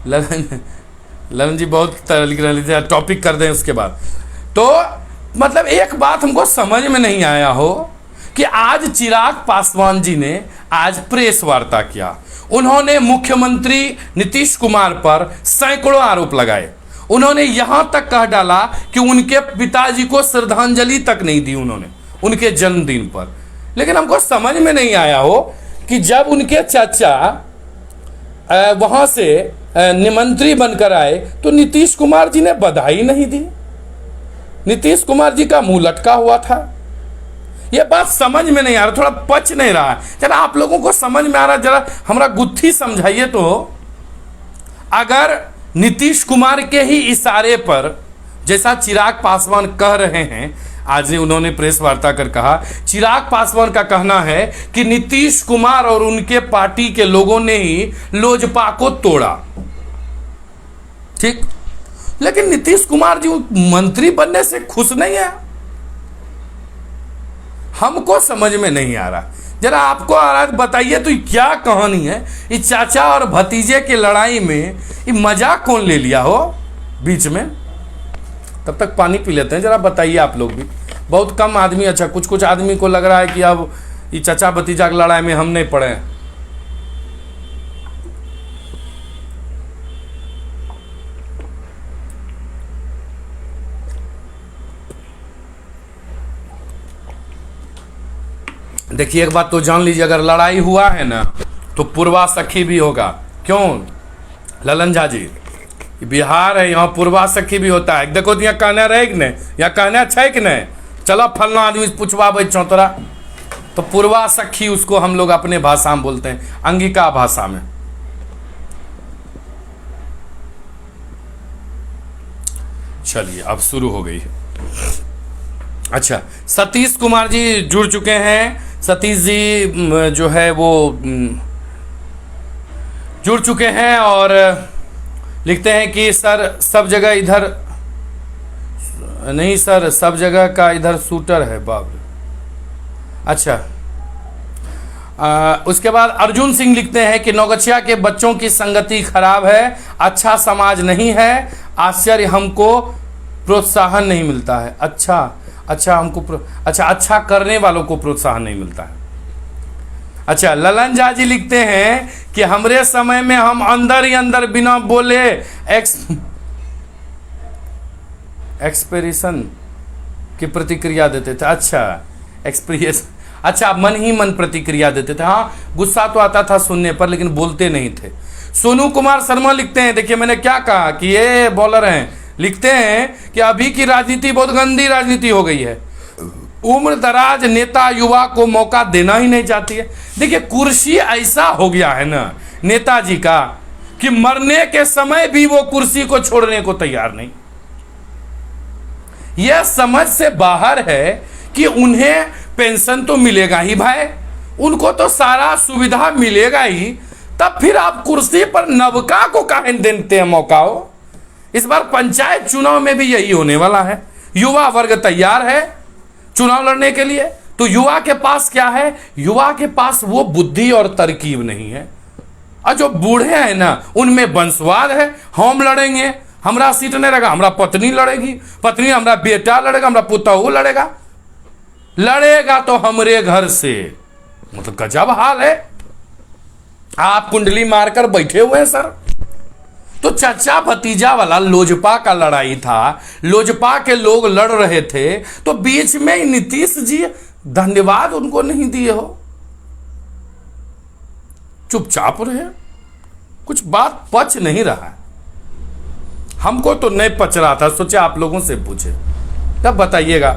ललन जी बहुत लिख रहे हैं, टॉपिक कर दें उसके बाद। तो मतलब एक बात हमको समझ में नहीं आया हो कि आज चिराग पासवान जी ने आज प्रेस वार्ता किया। उन्होंने मुख्यमंत्री नीतीश कुमार पर सैकड़ों आरोप लगाए। उन्होंने यहां तक कह डाला कि उनके पिताजी को श्रद्धांजलि तक नहीं दी उन्होंने उनके जन्मदिन पर। लेकिन हमको समझ में नहीं आया हो कि जब उनके चाचा वहां से मंत्री बनकर आए तो नीतीश कुमार जी ने बधाई नहीं दी। नीतीश कुमार जी का मुंह लटका हुआ था। यह बात समझ में नहीं आ रहा, थोड़ा पच नहीं रहा है। जरा आप लोगों को समझ में आ रहा, जरा हमारा गुत्थी समझाइए। तो अगर नीतीश कुमार के ही इशारे पर, जैसा चिराग पासवान कह रहे हैं, आज उन्होंने प्रेस वार्ता कर कहा, चिराग पासवान का कहना है कि नीतीश कुमार और उनके पार्टी के लोगों ने ही लोजपा को तोड़ा, ठीक। लेकिन नीतीश कुमार जी मंत्री बनने से खुश नहीं है। हमको समझ में नहीं आ रहा। जरा आपको आज बताइए तो क्या कहानी है? इस चाचा और भतीजे की लड़ाई में ये मजाक कौन ले लिया हो बीच में? तब तक पानी पी लेते हैं। जरा बताइए आप लोग भी। बहुत कम आदमी, अच्छा कुछ कुछ आदमी को लग रहा है कि अब ये चाचा भतीजा की लड़ाई में हम नहीं पड़े। देखिए एक बात तो जान लीजिए, अगर लड़ाई हुआ है ना तो पूर्वा सखी भी होगा। क्यों ललन झा जी? बिहार है, यहाँ पूर्वा सखी भी होता है। देखो यहाँ कहना रहे कि नहीं, यहाँ कहना छै कि नहीं, चलो फलना आदमी पूछवा तोरा, तो पूर्वा सखी उसको हम लोग अपने भाषा में बोलते हैं, अंगिका भाषा में। चलिए अब शुरू हो गई है। अच्छा, सतीश कुमार जी जुड़ चुके हैं। सतीश जी जो है वो जुड़ चुके हैं और लिखते हैं कि सर सब जगह इधर नहीं, सर सब जगह का इधर शूटर है बाप। अच्छा, उसके बाद अर्जुन सिंह लिखते हैं कि नौगछिया के बच्चों की संगति खराब है, अच्छा समाज नहीं है, आश्चर्य हमको प्रोत्साहन नहीं मिलता है। अच्छा करने वालों को प्रोत्साहन नहीं मिलता है। अच्छा, ललन झा जी लिखते हैं कि हमरे समय में हम अंदर ही अंदर बिना बोले एक्सप्रेशन की प्रतिक्रिया देते थे। अच्छा, एक्सप्रेस, अच्छा मन ही मन प्रतिक्रिया देते थे। हाँ, गुस्सा तो आता था सुनने पर, लेकिन बोलते नहीं थे। सोनू कुमार शर्मा लिखते हैं, देखिए मैंने क्या कहा कि ये बॉलर हैं, लिखते हैं कि अभी की राजनीति बहुत गंदी राजनीति हो गई है, उम्र दराज नेता युवा को मौका देना ही नहीं चाहती है। देखिए कुर्सी ऐसा हो गया है ना नेताजी का कि मरने के समय भी वो कुर्सी को छोड़ने को तैयार नहीं। यह समझ से बाहर है कि उन्हें पेंशन तो मिलेगा ही भाई, उनको तो सारा सुविधा मिलेगा ही, तब फिर आप कुर्सी पर नवका को काहे देते हैं मौका हो। इस बार पंचायत चुनाव में भी यही होने वाला है। युवा वर्ग तैयार है चुनाव लड़ने के लिए, तो युवा के पास क्या है, युवा के पास वो बुद्धि और तरकीब नहीं है। और जो बूढ़े हैं ना, उनमें वंशवाद है, हम लड़ेंगे, हमारा सीट नहीं रहेगा, हमारा पत्नी लड़ेगी, पत्नी हमारा बेटा लड़ेगा, हमारा पुतहू लड़ेगा, लड़ेगा तो हमरे घर से। मतलब गजब हाल है। आप कुंडली मारकर बैठे हुए हैं सर। तो चाचा भतीजा वाला लोजपा का लड़ाई था, लोजपा के लोग लड़ रहे थे, तो बीच में नीतीश जी धन्यवाद उनको नहीं दिए हो, चुपचाप रहे। कुछ बात पच नहीं रहा है, हमको तो नहीं पच रहा था, सोचा आप लोगों से पूछे, तब बताइएगा।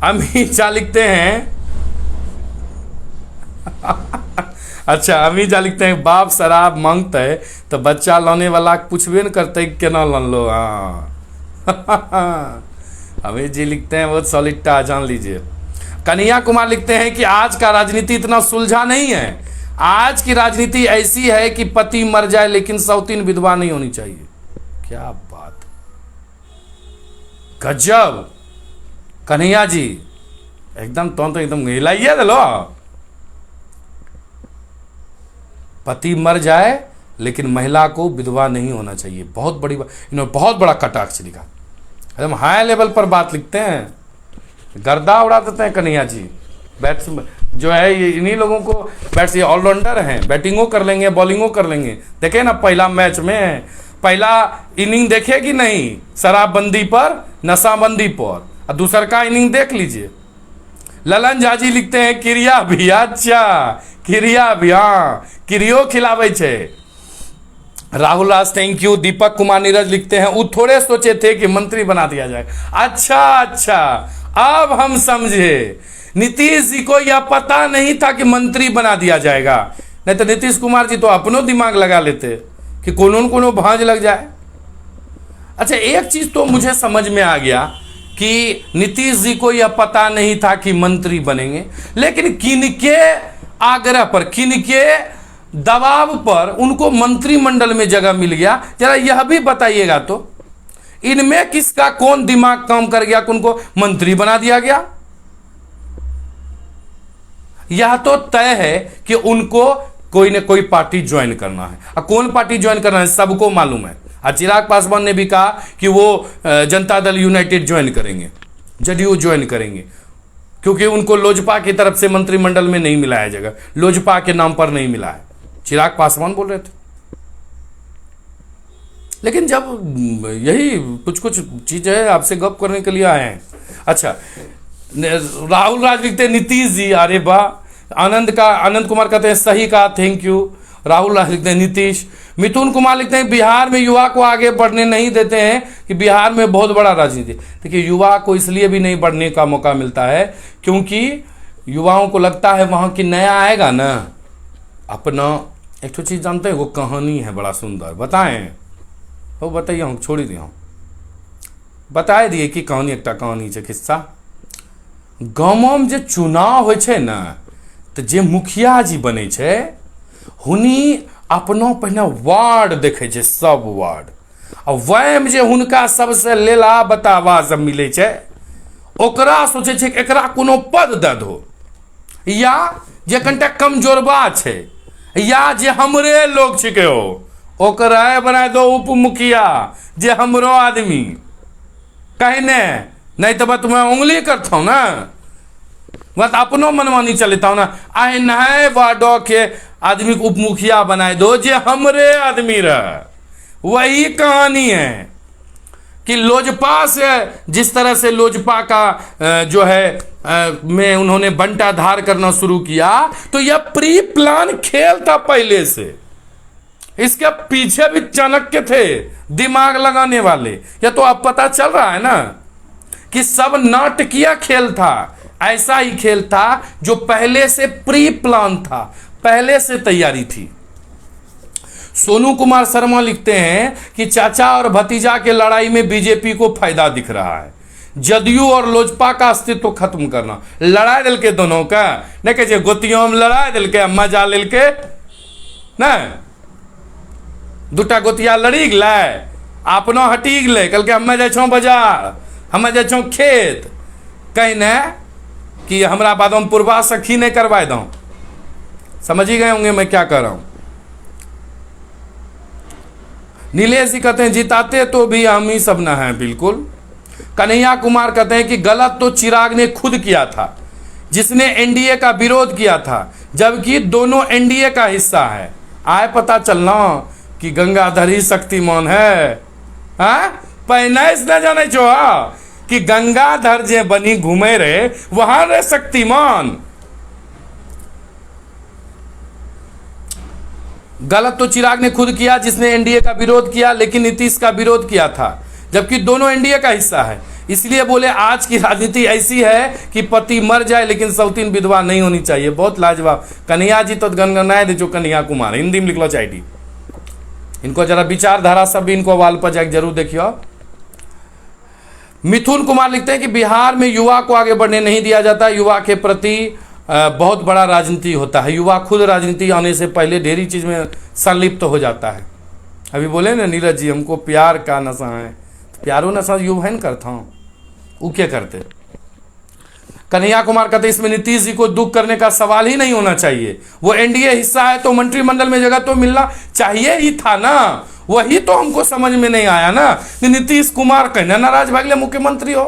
अमित जा लिखते हैं अच्छा, अमित जा लिखते हैं, बाप शराब मांगते है तो बच्चा लाने वाला पूछबे न करते केना लन लो। हाँ अमित जी लिखते हैं बहुत सॉलिड, जान लीजिए। कन्हैया कुमार लिखते हैं कि आज का राजनीति इतना सुलझा नहीं है, आज की राजनीति ऐसी है कि पति मर जाए लेकिन सौतीन विधवा नहीं होनी चाहिए। क्या बात, गजब कन्हैया जी, एकदम तो एकदम हिलाइए लो। पति मर जाए लेकिन महिला को विधवा नहीं होना चाहिए, बहुत बड़ी बात, इन्होंने बहुत बड़ा कटाक्ष लिखा, एकदम हाई लेवल पर बात लिखते हैं, गर्दा उड़ा देते हैं कन्हैया जी। बैट जो है ये इन्हीं लोगों को बैट्स, ये ऑलराउंडर हैं, बैटिंगों कर लेंगे, बॉलिंगों कर लेंगे। देखे ना पहला मैच में, पहला इनिंग देखे कि नहीं, शराबबंदी पर, नशाबंदी पर, और दूसर का इनिंग देख लीजिए। ललन झाजी लिखते हैं क्रिया भी, अच्छा क्रिया भी, हाँ क्रियो खिलावे छे। Rahul Raj thank you. दीपक कुमार नीरज लिखते हैं वो थोड़े सोचे थे कि मंत्री बना दिया जाए। अच्छा अच्छा, अब हम समझे, नीतीश जी को यह पता नहीं था कि मंत्री बना दिया जाएगा, नहीं तो नीतीश कुमार जी तो अपनो दिमाग लगा लेते कि कोनो भांज लग जाए। अच्छा, एक चीज तो मुझे समझ में आ गया कि नीतीश जी को यह पता नहीं था कि मंत्री बनेंगे, लेकिन किनके आग्रह पर, किनके दबाव पर उनको मंत्रिमंडल में जगह मिल गया, जरा यह भी बताइएगा। तो इनमें किसका कौन दिमाग काम कर गया कि उनको मंत्री बना दिया गया? यह तो तय है कि उनको कोई न कोई पार्टी ज्वाइन करना है, और कौन पार्टी ज्वाइन करना है सबको मालूम है। और चिराग पासवान ने भी कहा कि वो जनता दल यूनाइटेड ज्वाइन करेंगे, जदयू ज्वाइन करेंगे, क्योंकि उनको लोजपा की तरफ से मंत्रिमंडल में नहीं मिला है जगह, लोजपा के नाम पर नहीं मिला है, चिराग पासवान बोल रहे थे। लेकिन जब यही कुछ कुछ चीजें आपसे गप करने के लिए आए हैं। अच्छा, राहुल राज लिखते नीतीश जी, अरे वाह। आनंद कुमार कहते हैं सही कहा, थैंक यू। राहुल राज लिखते हैं नीतीश। मिथुन कुमार लिखते हैं बिहार में युवा को आगे बढ़ने नहीं देते हैं कि बिहार में बहुत बड़ा राजनीति। देखिए, युवा को इसलिए भी नहीं बढ़ने का मौका मिलता है क्योंकि युवाओं को लगता है वहां की नया आएगा ना अपना। एक तो चीज जानते हैं, वो कहानी है बड़ा सुंदर, बताएं वो बताइए, हम छोड़ दिया बताए दिए कि कहानी, एक कहानी है, किस्सा। गाँव में जे चुनाव होइ छै ना, तो जे मुखिया जी बने छै हुनी अपना पहिने वार्ड देखे छै, सब वार्ड, और वह में जे हुनका सबसे लेला बतावा सब मिले छै, ओकरा सोचे छै कि एकरा कोनो पद दे दो, या जे कनिटा कमजोरबा छै, या जे हमरे लोग छिके हो ओकरा बना दो उप मुखिया, जे हमरो आदमी, कहीं नहीं तो बस तुम्हें उंगली करता हूं ना, बस अपनो मनमानी चलेता हूं ना, आए नए वार्डो के आदमी को उप मुखिया बनाए दो जे हमरे आदमी रह। वही कहानी है कि लोजपा से, जिस तरह से लोजपा का जो है में उन्होंने बंटाधार करना शुरू किया, तो यह प्री प्लान खेल था पहले से। इसके पीछे भी चाणक्य थे दिमाग लगाने वाले। यह तो अब पता चल रहा है ना कि सब नाटकीय खेल था, ऐसा ही खेल था जो पहले से प्री प्लान था, पहले से तैयारी थी। सोनू कुमार शर्मा लिखते हैं कि चाचा और भतीजा के लड़ाई में बीजेपी को फायदा दिख रहा है। जदयू और लोजपा का अस्तित्व खत्म करना। लड़ा दिल के दोनों का, नहीं कहे गोतियों में लड़ा दिल के, मजा लेल के ना, दूटा गोतिया लड़ी गए, अपनो हटी गए, कल के हमें जाइ छो बाजार, हमें जाइ छो खेत, कहीं न कि हमरा बाद हम पूर्वा सखी नहीं करवाए दो। समझ ही गए होंगे मैं क्या कर रहा हूं। नीलेश जी कहते हैं जिताते तो भी हम ही सब न हैं। बिल्कुल। कन्हैया कुमार कहते हैं कि गलत तो चिराग ने खुद किया था, जिसने एनडीए का विरोध किया था, जबकि दोनों एनडीए का हिस्सा है। आए पता चलना कि गंगाधर ही शक्तिमान है। हाँ, पहले न जाने छो कि गंगाधर जे बनी घूमे रहे वहां रहे शक्तिमान। गलत तो चिराग ने खुद किया, जिसने एनडीए का विरोध किया, लेकिन नीतीश का विरोध किया था, जबकि दोनों एनडीए का हिस्सा है। इसलिए बोले आज की राजनीति ऐसी है कि पति मर जाए लेकिन सौतीन विधवा नहीं होनी चाहिए। बहुत लाजवाब। कन्हैया जी तो गनगनाए दे जो कन्हैया कुमार, हिंदी में लिख लो चाइटी। इनको जरा विचारधारा सब इनको वाल पर जाकर जरूर देखियो। मिथुन कुमार लिखते हैं कि बिहार में युवा को आगे बढ़ने नहीं दिया जाता, युवा के प्रति बहुत बड़ा राजनीति होता है। युवा खुद राजनीति आने से पहले ढेरी चीज में संलिप्त हो जाता है। अभी बोले ना नीरज जी हमको प्यार का नशा है, प्यारो नशा युवा है करता हूं, वो क्या करते। कन्हैया कुमार कहते इसमें नीतीश जी को दुख करने का सवाल ही नहीं होना चाहिए। वो एनडीए हिस्सा है तो मंत्रिमंडल में जगह तो मिलना चाहिए ही था ना। वही तो हमको समझ में नहीं आया ना कि नीतीश कुमार कहना नाराज भागले मुख्यमंत्री हो,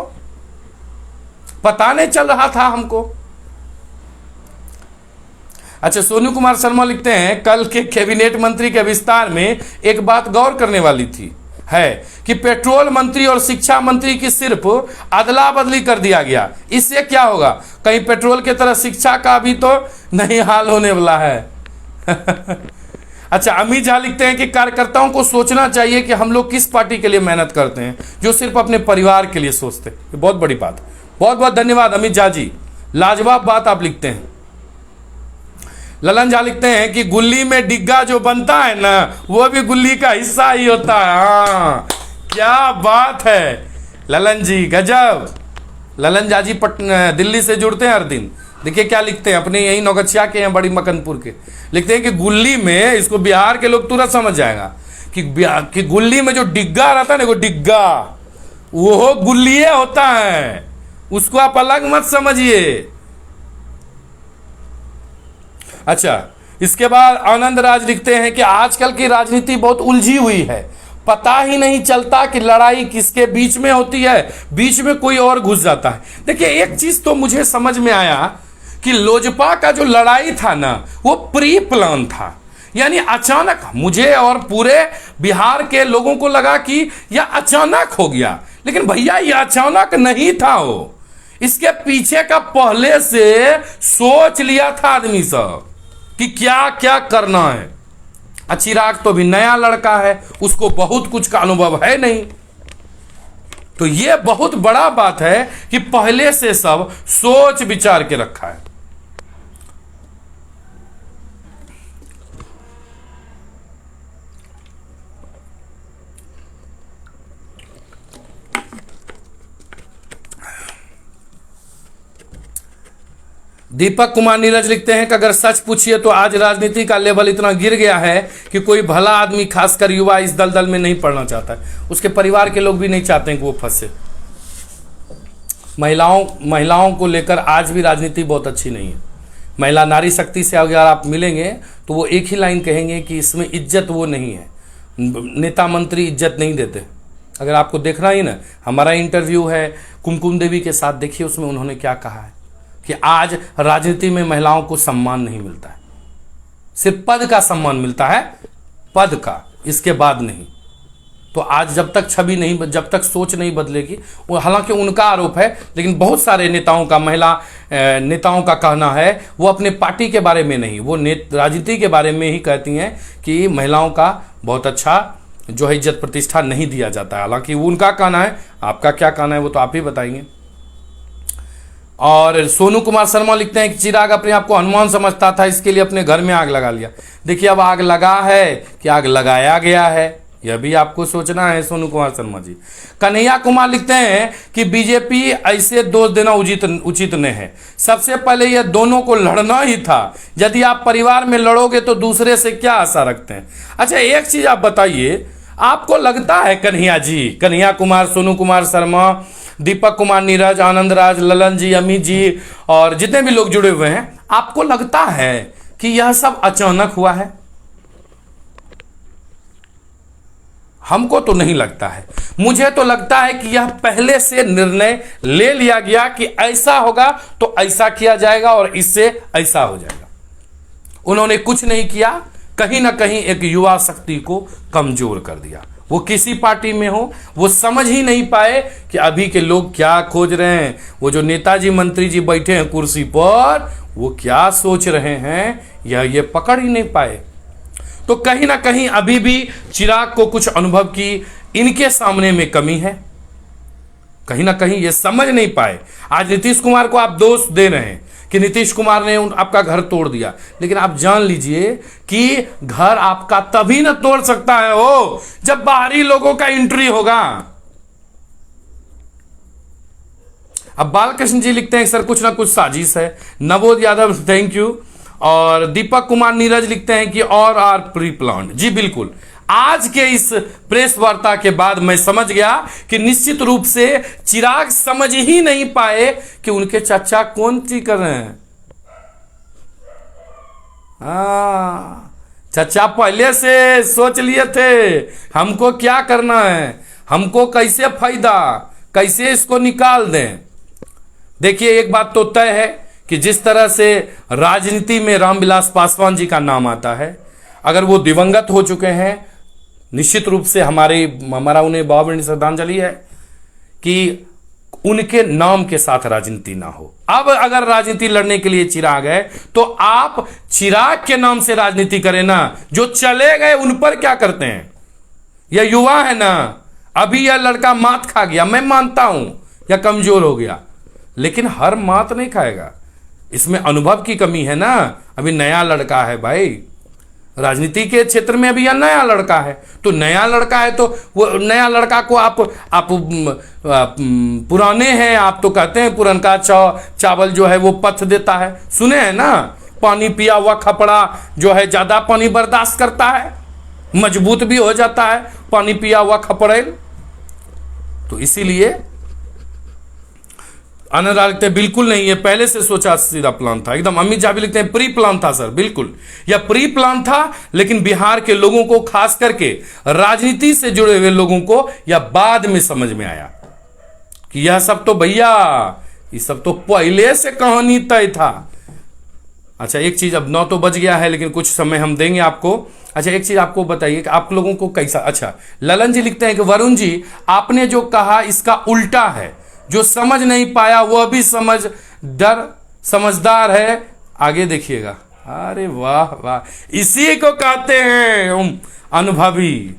पता नहीं चल रहा था हमको। अच्छा, सोनू कुमार शर्मा लिखते हैं कल के कैबिनेट मंत्री के विस्तार में एक बात गौर करने वाली थी है कि पेट्रोल मंत्री और शिक्षा मंत्री की सिर्फ अदला बदली कर दिया गया। इससे क्या होगा, कहीं पेट्रोल की तरह शिक्षा का भी तो नहीं हाल होने वाला है। अच्छा, अमित झा लिखते हैं कि कार्यकर्ताओं को सोचना चाहिए कि हम लोग किस पार्टी के लिए मेहनत करते हैं, जो सिर्फ अपने परिवार के लिए सोचते हैं। ये बहुत बड़ी बात। बहुत बहुत धन्यवाद अमित झा जी, लाजवाब बात आप लिखते हैं। ललन झा लिखते हैं कि गुल्ली में डिग्गा जो बनता है ना, वो भी गुल्ली का हिस्सा ही होता है। हाँ, क्या बात है ललन जी, गजब। ललन झा जी दिल्ली से जुड़ते हैं हर दिन। देखिए क्या लिखते हैं, अपने यही नौगछिया के हैं, बड़ी मकनपुर के। लिखते हैं कि गुल्ली में, इसको बिहार के लोग तुरंत समझ जाएगा कि गुल्ली में जो डिग्गा रहता है ना, वो डिग्गा वो गुल्लिये होता है, उसको आप अलग मत समझिए। अच्छा, इसके बाद आनंद राज लिखते हैं कि आजकल की राजनीति बहुत उलझी हुई है, पता ही नहीं चलता कि लड़ाई किसके बीच में होती है, बीच में कोई और घुस जाता है। देखिए एक चीज तो मुझे समझ में आया कि लोजपा का जो लड़ाई था ना, वो प्री प्लान था। यानी अचानक मुझे और पूरे बिहार के लोगों को लगा कि यह अचानक हो गया, लेकिन भैया यह अचानक नहीं था। हो इसके पीछे का पहले से सोच लिया था आदमी सब कि क्या क्या करना है। चिराग तो भी नया लड़का है, उसको बहुत कुछ का अनुभव है नहीं, तो यह बहुत बड़ा बात है कि पहले से सब सोच विचार के रखा है। दीपक कुमार नीरज लिखते हैं कि अगर सच पूछिए तो आज राजनीति का लेवल इतना गिर गया है कि कोई भला आदमी, खासकर युवा, इस दलदल में नहीं पड़ना चाहता है। उसके परिवार के लोग भी नहीं चाहते हैं कि वो फंसे। महिलाओं को लेकर आज भी राजनीति बहुत अच्छी नहीं है। महिला नारी शक्ति से अगर आप मिलेंगे तो वो एक ही लाइन कहेंगे कि इसमें इज्जत वो नहीं है, नेता मंत्री इज्जत नहीं देते। अगर आपको देखना ही ना, हमारा इंटरव्यू है कुमकुम देवी के साथ, देखिए उसमें उन्होंने क्या कहा है कि आज राजनीति में महिलाओं को सम्मान नहीं मिलता है, सिर्फ पद का सम्मान मिलता है, पद का, इसके बाद नहीं। तो आज जब तक छवि नहीं, जब तक सोच नहीं बदलेगी, वो हालांकि उनका आरोप है, लेकिन बहुत सारे नेताओं का, महिला नेताओं का कहना है वो अपने पार्टी के बारे में नहीं, वो राजनीति के बारे में ही कहती हैं कि महिलाओं का बहुत अच्छा जो है इज्जत प्रतिष्ठा नहीं दिया जाता है। हालांकि वो उनका कहना है, आपका क्या कहना है वो तो आप ही बताएंगे। और सोनू कुमार शर्मा लिखते हैं कि चिराग अपने आप को हनुमान समझता था, इसके लिए अपने घर में आग लगा लिया। देखिए अब आग लगा है कि आग लगाया गया है, यह भी आपको सोचना है सोनू कुमार शर्मा जी। कन्हैया कुमार लिखते हैं कि बीजेपी ऐसे दोष देना उचित नहीं है। सबसे पहले यह दोनों को लड़ना ही था। यदि आप परिवार में लड़ोगे तो दूसरे से क्या आशा रखते हैं। अच्छा, एक चीज आप बताइए, आपको लगता है कन्हैया जी, कन्हैया कुमार, सोनू कुमार शर्मा, दीपक कुमार, नीरज, आनंद राज, ललन जी, अमित जी और जितने भी लोग जुड़े हुए हैं, आपको लगता है कि यह सब अचानक हुआ है? हमको तो नहीं लगता है। मुझे तो लगता है कि यह पहले से निर्णय ले लिया गया कि ऐसा होगा तो ऐसा किया जाएगा और इससे ऐसा हो जाएगा। उन्होंने कुछ नहीं किया, कहीं ना कहीं एक युवा शक्ति को कमजोर कर दिया। वो किसी पार्टी में हो, वो समझ ही नहीं पाए कि अभी के लोग क्या खोज रहे हैं। वो जो नेताजी मंत्री जी बैठे हैं कुर्सी पर, वो क्या सोच रहे हैं, ये पकड़ ही नहीं पाए। तो कहीं ना कहीं अभी भी चिराग को कुछ अनुभव की इनके सामने में कमी है। कहीं ना कहीं ये समझ नहीं पाए। आज नीतीश कुमार को आप दोष दे रहे हैं कि नीतीश कुमार ने आपका घर तोड़ दिया, लेकिन आप जान लीजिए कि घर आपका तभी ना तोड़ सकता है वो, जब बाहरी लोगों का एंट्री होगा। अब बालकृष्ण जी लिखते हैं सर कुछ ना कुछ साजिश है। नवोद यादव थैंक यू। और दीपक कुमार नीरज लिखते हैं कि और आर प्री प्लान। जी बिल्कुल, आज के इस प्रेस वार्ता के बाद मैं समझ गया कि निश्चित रूप से चिराग समझ ही नहीं पाए कि उनके चाचा कौन सी कर रहे हैं। चाचा पहले से सोच लिए थे हमको क्या करना है, हमको कैसे फायदा, कैसे इसको निकाल दें। देखिए, एक बात तो तय है कि जिस तरह से राजनीति में रामविलास पासवान जी का नाम आता है, अगर वो दिवंगत हो चुके हैं, निश्चित रूप से हमारा उन्हें भावभीनी श्रद्धांजलि है कि उनके नाम के साथ राजनीति ना हो। अब अगर राजनीति लड़ने के लिए चिराग है तो आप चिराग के नाम से राजनीति करें ना। जो चले गए उन पर क्या करते हैं? यह युवा है ना, अभी यह लड़का मात खा गया, मैं मानता हूं, या कमजोर हो गया, लेकिन हर मात नहीं खाएगा। इसमें अनुभव की कमी है ना। अभी नया लड़का है भाई, राजनीति के क्षेत्र में अभी यह नया लड़का है। तो नया लड़का है तो वो नया लड़का को आप पुराने हैं, आप तो कहते हैं पुरनका चावल जो है वो पथ देता है। सुने हैं ना, पानी पिया हुआ खपड़ा जो है ज्यादा पानी बर्दाश्त करता है, मजबूत भी हो जाता है पानी पिया हुआ खपड़ेल। तो इसीलिए आनंद लिखते हैं बिल्कुल नहीं, ये पहले से सोचा सीधा प्लान था एकदम। अमित झा भी लिखते हैं प्री प्लान था सर। बिल्कुल, यह प्री प्लान था, लेकिन बिहार के लोगों को, खास करके राजनीति से जुड़े हुए लोगों को यह बाद में समझ में आया कि यह सब तो भैया, ये सब तो पहले से कहानी तय था। अच्छा, एक चीज, अब 9 तो बज गया है, लेकिन कुछ समय हम देंगे आपको। अच्छा, एक चीज आपको बताइए कि आप लोगों को कैसा। अच्छा, ललन जी लिखते हैं कि वरुण जी आपने जो कहा इसका उल्टा है, जो समझ नहीं पाया वह भी समझदार है। आगे देखिएगा। अरे वाह वाह, इसी को कहते हैं अनुभवी।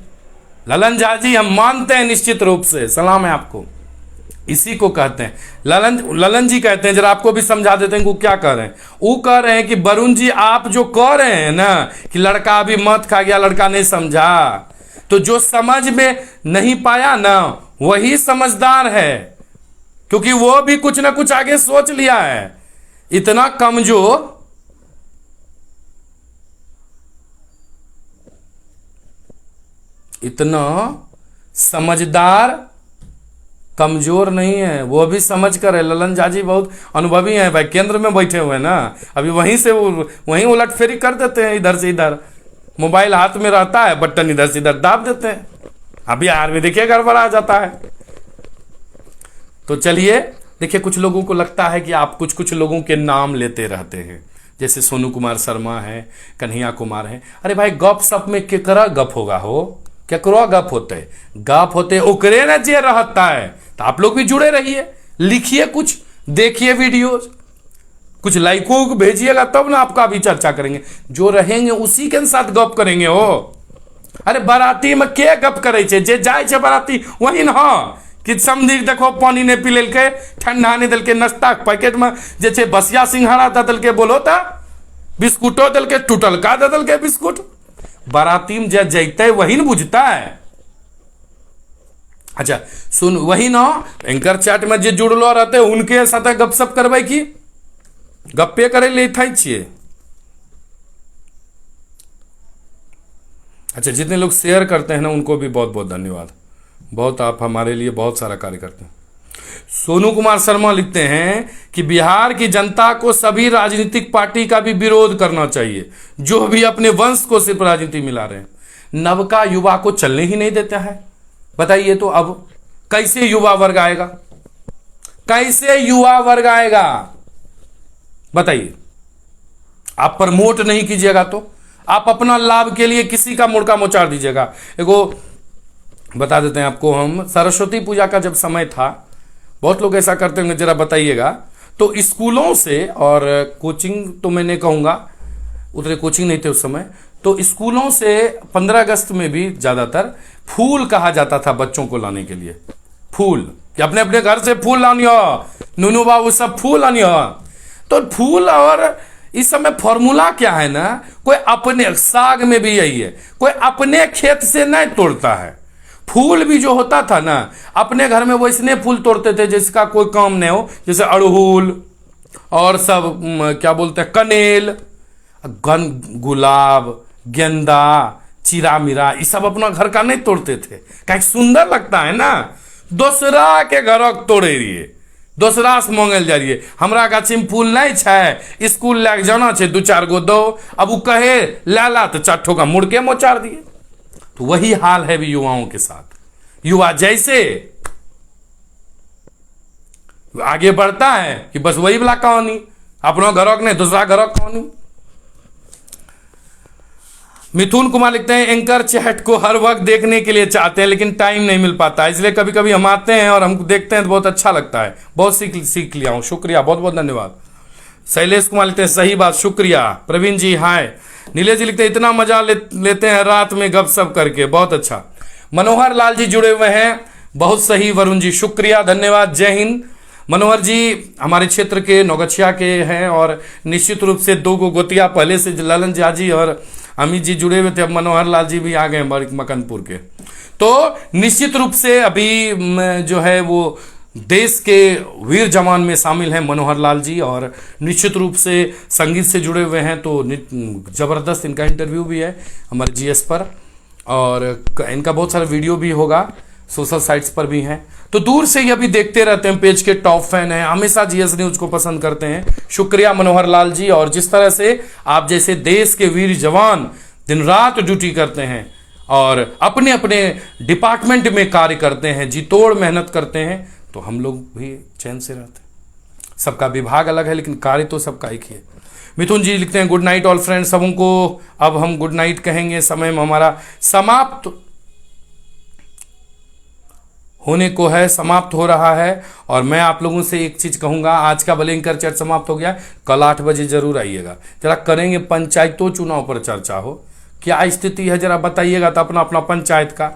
ललन झा जी हम मानते हैं, निश्चित रूप से सलाम है आपको, इसी को कहते हैं। ललन जी कहते हैं, जरा आपको भी समझा देते हैं वो क्या कह रहे हैं। वो कह रहे हैं कि वरुण जी आप जो कह रहे हैं ना कि लड़का अभी मत खा गया, लड़का नहीं समझा, तो जो समझ में नहीं पाया ना वही समझदार है, क्योंकि वो भी कुछ ना कुछ आगे सोच लिया है। इतना कमजोर, इतना समझदार कमजोर नहीं है, वो भी समझ कर है। ललन झा जी बहुत अनुभवी हैं भाई, केंद्र में बैठे हुए हैं ना, अभी वहीं से वहीं उलट फेरी कर देते हैं, इधर से इधर। मोबाइल हाथ में रहता है, बटन इधर से इधर दाब देते हैं। अभी यार में देखिए गड़बड़ा जाता है। तो चलिए देखिए, कुछ लोगों को लगता है कि आप कुछ लोगों के नाम लेते रहते हैं, जैसे सोनू कुमार शर्मा है, कन्हैया कुमार है। अरे भाई, गप सप में केकरा गप होगा हो, केकरो गप होते गप होते ओकरे न जे रहता है। तो आप लोग भी जुड़े रहिए, लिखिए, कुछ देखिए वीडियोज, कुछ लाइकों को भेजिएगा, तब ना आपका भी चर्चा करेंगे। जो रहेंगे उसी के साथ गप करेंगे हो। अरे बाराती में के गप करे छे, जे जाए छे बाराती वही न हो कि समझी देखो पानी ने पी लेलके, ठंडा नहीं दिल के, नाश्ता पैकेट में जे छे बसिया सिंघाड़ा दे दिल के, बोलो ता बिस्कुटो दिल के, टूटल का दे दिल के बिस्कुट। बाराती में जे जैते वही न बुझता है। अच्छा सुन, वही ना एंकर चैट में जे जुड़लो रहते उनके साथ गपशप करवाई की गप्पे करे ले था छिए। अच्छा, जितने लोग शेयर करते हैं ना उनको भी बहुत बहुत धन्यवाद, बहुत आप हमारे लिए बहुत सारा कार्य करते हैं। सोनू कुमार शर्मा लिखते हैं कि बिहार की जनता को सभी राजनीतिक पार्टी का भी विरोध करना चाहिए जो भी अपने वंश को सिर्फ राजनीति मिला रहे हैं। नवका युवा को चलने ही नहीं देता है, बताइए तो अब कैसे युवा वर्ग आएगा, कैसे युवा वर्ग आएगा बताइए। आप प्रमोट नहीं कीजिएगा तो आप अपना लाभ के लिए किसी का मुड़का मोचाड़ दीजिएगा। एगो बता देते हैं आपको, हम सरस्वती पूजा का जब समय था, बहुत लोग ऐसा करते होंगे, जरा बताइएगा। तो स्कूलों से और कोचिंग तो मैं नहीं कहूँगा, उतने कोचिंग नहीं थे उस समय, तो स्कूलों से 15 अगस्त में भी ज़्यादातर फूल कहा जाता था बच्चों को लाने के लिए। फूल कि अपने अपने घर से फूल लानी हो, नूनू बाबू सब फूल लानी हो। तो फूल, और इस समय फॉर्मूला क्या है ना, कोई अपने साग में भी यही है, कोई अपने खेत से नहीं तोड़ता है। फूल भी जो होता था ना, अपने घर में वो इसने फूल तोड़ते थे जिसका कोई काम नहीं हो, जैसे अड़हुल और सब क्या बोलते हैं कनेल, गुलाब, गेंदा, चिरा मिरा, ये सब अपना घर का नहीं तोड़ते थे, कहीं सुंदर लगता है ना। दूसरा के घर तोड़े रहिए, दूसरा से मांगल जा रही है, हमरा गाछी में फूल नहीं है, स्कूल लैके जाना है 2-4 गो दो, अब वो कहे ला तो 4 ठोका मुड़ के मोचाड़ दिए। तो वही हाल है भी युवाओं के साथ। युवा जैसे आगे बढ़ता है कि बस वही वाला कहानी, अपना घरों नहीं दूसरा घरों कहानी। मिथुन कुमार लिखते हैं एंकर चैट को हर वक्त देखने के लिए चाहते हैं लेकिन टाइम नहीं मिल पाता, इसलिए कभी कभी हम आते हैं और हमको देखते हैं तो बहुत अच्छा लगता है, बहुत सीख लिया हूं, शुक्रिया, बहुत बहुत धन्यवाद। शैलेश कुमार लिखते हैं सही बात, शुक्रिया। प्रवीण जी हाय। नीलेश जी लिखते हैं इतना मजा लेते हैं रात में गपशप करके, बहुत अच्छा। मनोहर लाल जी जुड़े हुए हैं, बहुत सही वरुण जी, शुक्रिया, धन्यवाद, जय हिंद। मनोहर जी हमारे क्षेत्र के नौगछिया के हैं और निश्चित रूप से 2 गो गोतिया पहले से ललन झा जी और अमित जी जुड़े हुए थे, अब मनोहर लाल जी भी आ गए मकनपुर के। तो निश्चित रूप से अभी जो है वो देश के वीर जवान में शामिल हैं मनोहर लाल जी, और निश्चित रूप से संगीत से जुड़े हुए हैं, तो जबरदस्त इनका इंटरव्यू भी है हमारे जीएस पर, और इनका बहुत सारा वीडियो भी होगा, सोशल साइट्स पर भी हैं। तो दूर से ही अभी देखते रहते हैं, पेज के टॉप फैन हैं, हमेशा जीएस न्यूज को पसंद करते हैं, शुक्रिया मनोहर लाल जी। और जिस तरह से आप जैसे देश के वीर जवान दिन रात ड्यूटी करते हैं और अपने अपने डिपार्टमेंट में कार्य करते हैं, जी तोड़ मेहनत करते हैं, तो हम लोग भी चैन से रहते हैं। सबका विभाग अलग है लेकिन कार्य तो सबका एक ही है। मिथुन जी लिखते हैं गुड नाइट ऑल फ्रेंड्स, सबों को अब हम गुड नाइट कहेंगे, समय में हमारा समाप्त होने को है, समाप्त हो रहा है। और मैं आप लोगों से एक चीज कहूंगा, आज का भले एंकर चैट समाप्त हो गया, कल 8 बजे जरूर आइएगा, जरा करेंगे पंचायतों चुनाव पर चर्चा हो, क्या स्थिति है जरा बताइएगा, तो अपना अपना पंचायत का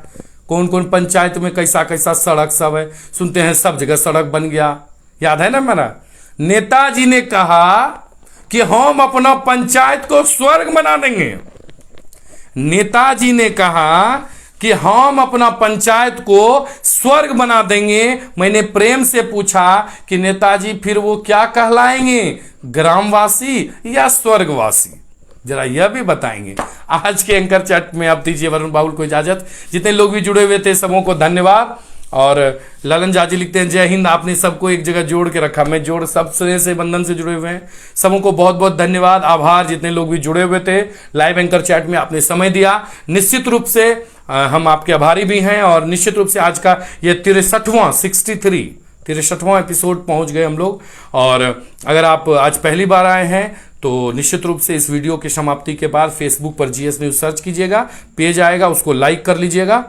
कौन कौन पंचायत में कैसा कैसा सड़क सब है, सुनते हैं सब जगह सड़क बन गया, याद है ना मेरा नेताजी ने कहा कि हम अपना पंचायत को स्वर्ग बना देंगे। नेताजी ने कहा कि हम अपना पंचायत को स्वर्ग बना देंगे। मैंने प्रेम से पूछा कि नेताजी फिर वो क्या कहलाएंगे, ग्रामवासी या स्वर्गवासी, जरा यह भी बताएंगे। आज के एंकर चैट में आप दीजिए वरुण बाबुल को इजाजत। जितने लोग भी जुड़े हुए थे सबों को धन्यवाद। और ललन जाजी लिखते हैं जय हिंद, आपने सबको एक जगह जोड़ के रखा, मैं जोड़ सब से बंधन से जुड़े हुए हैं, सबों को बहुत बहुत धन्यवाद, आभार। जितने लोग भी जुड़े हुए थे लाइव एंकर चैट में आपने समय दिया, निश्चित रूप से हम आपके आभारी भी हैं। और निश्चित रूप से आज का ये 63वां एपिसोड पहुंच गए हम लोग। और अगर आप आज पहली बार आए हैं तो निश्चित रूप से इस वीडियो की समाप्ति के बाद फेसबुक पर जीएस न्यूज सर्च कीजिएगा, पेज आएगा, उसको लाइक कर लीजिएगा,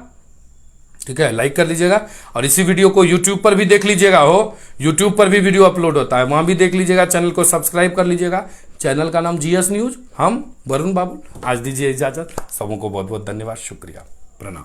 ठीक है, लाइक कर लीजिएगा। और इसी वीडियो को यूट्यूब पर भी देख लीजिएगा, हो यूट्यूब पर भी वीडियो अपलोड होता है, वहां भी देख लीजिएगा, चैनल को सब्सक्राइब कर लीजिएगा। चैनल का नाम जीएस न्यूज, हम वरुण बाबू। आज दीजिए इजाजत, सबों को बहुत बहुत धन्यवाद, शुक्रिया, प्रणाम।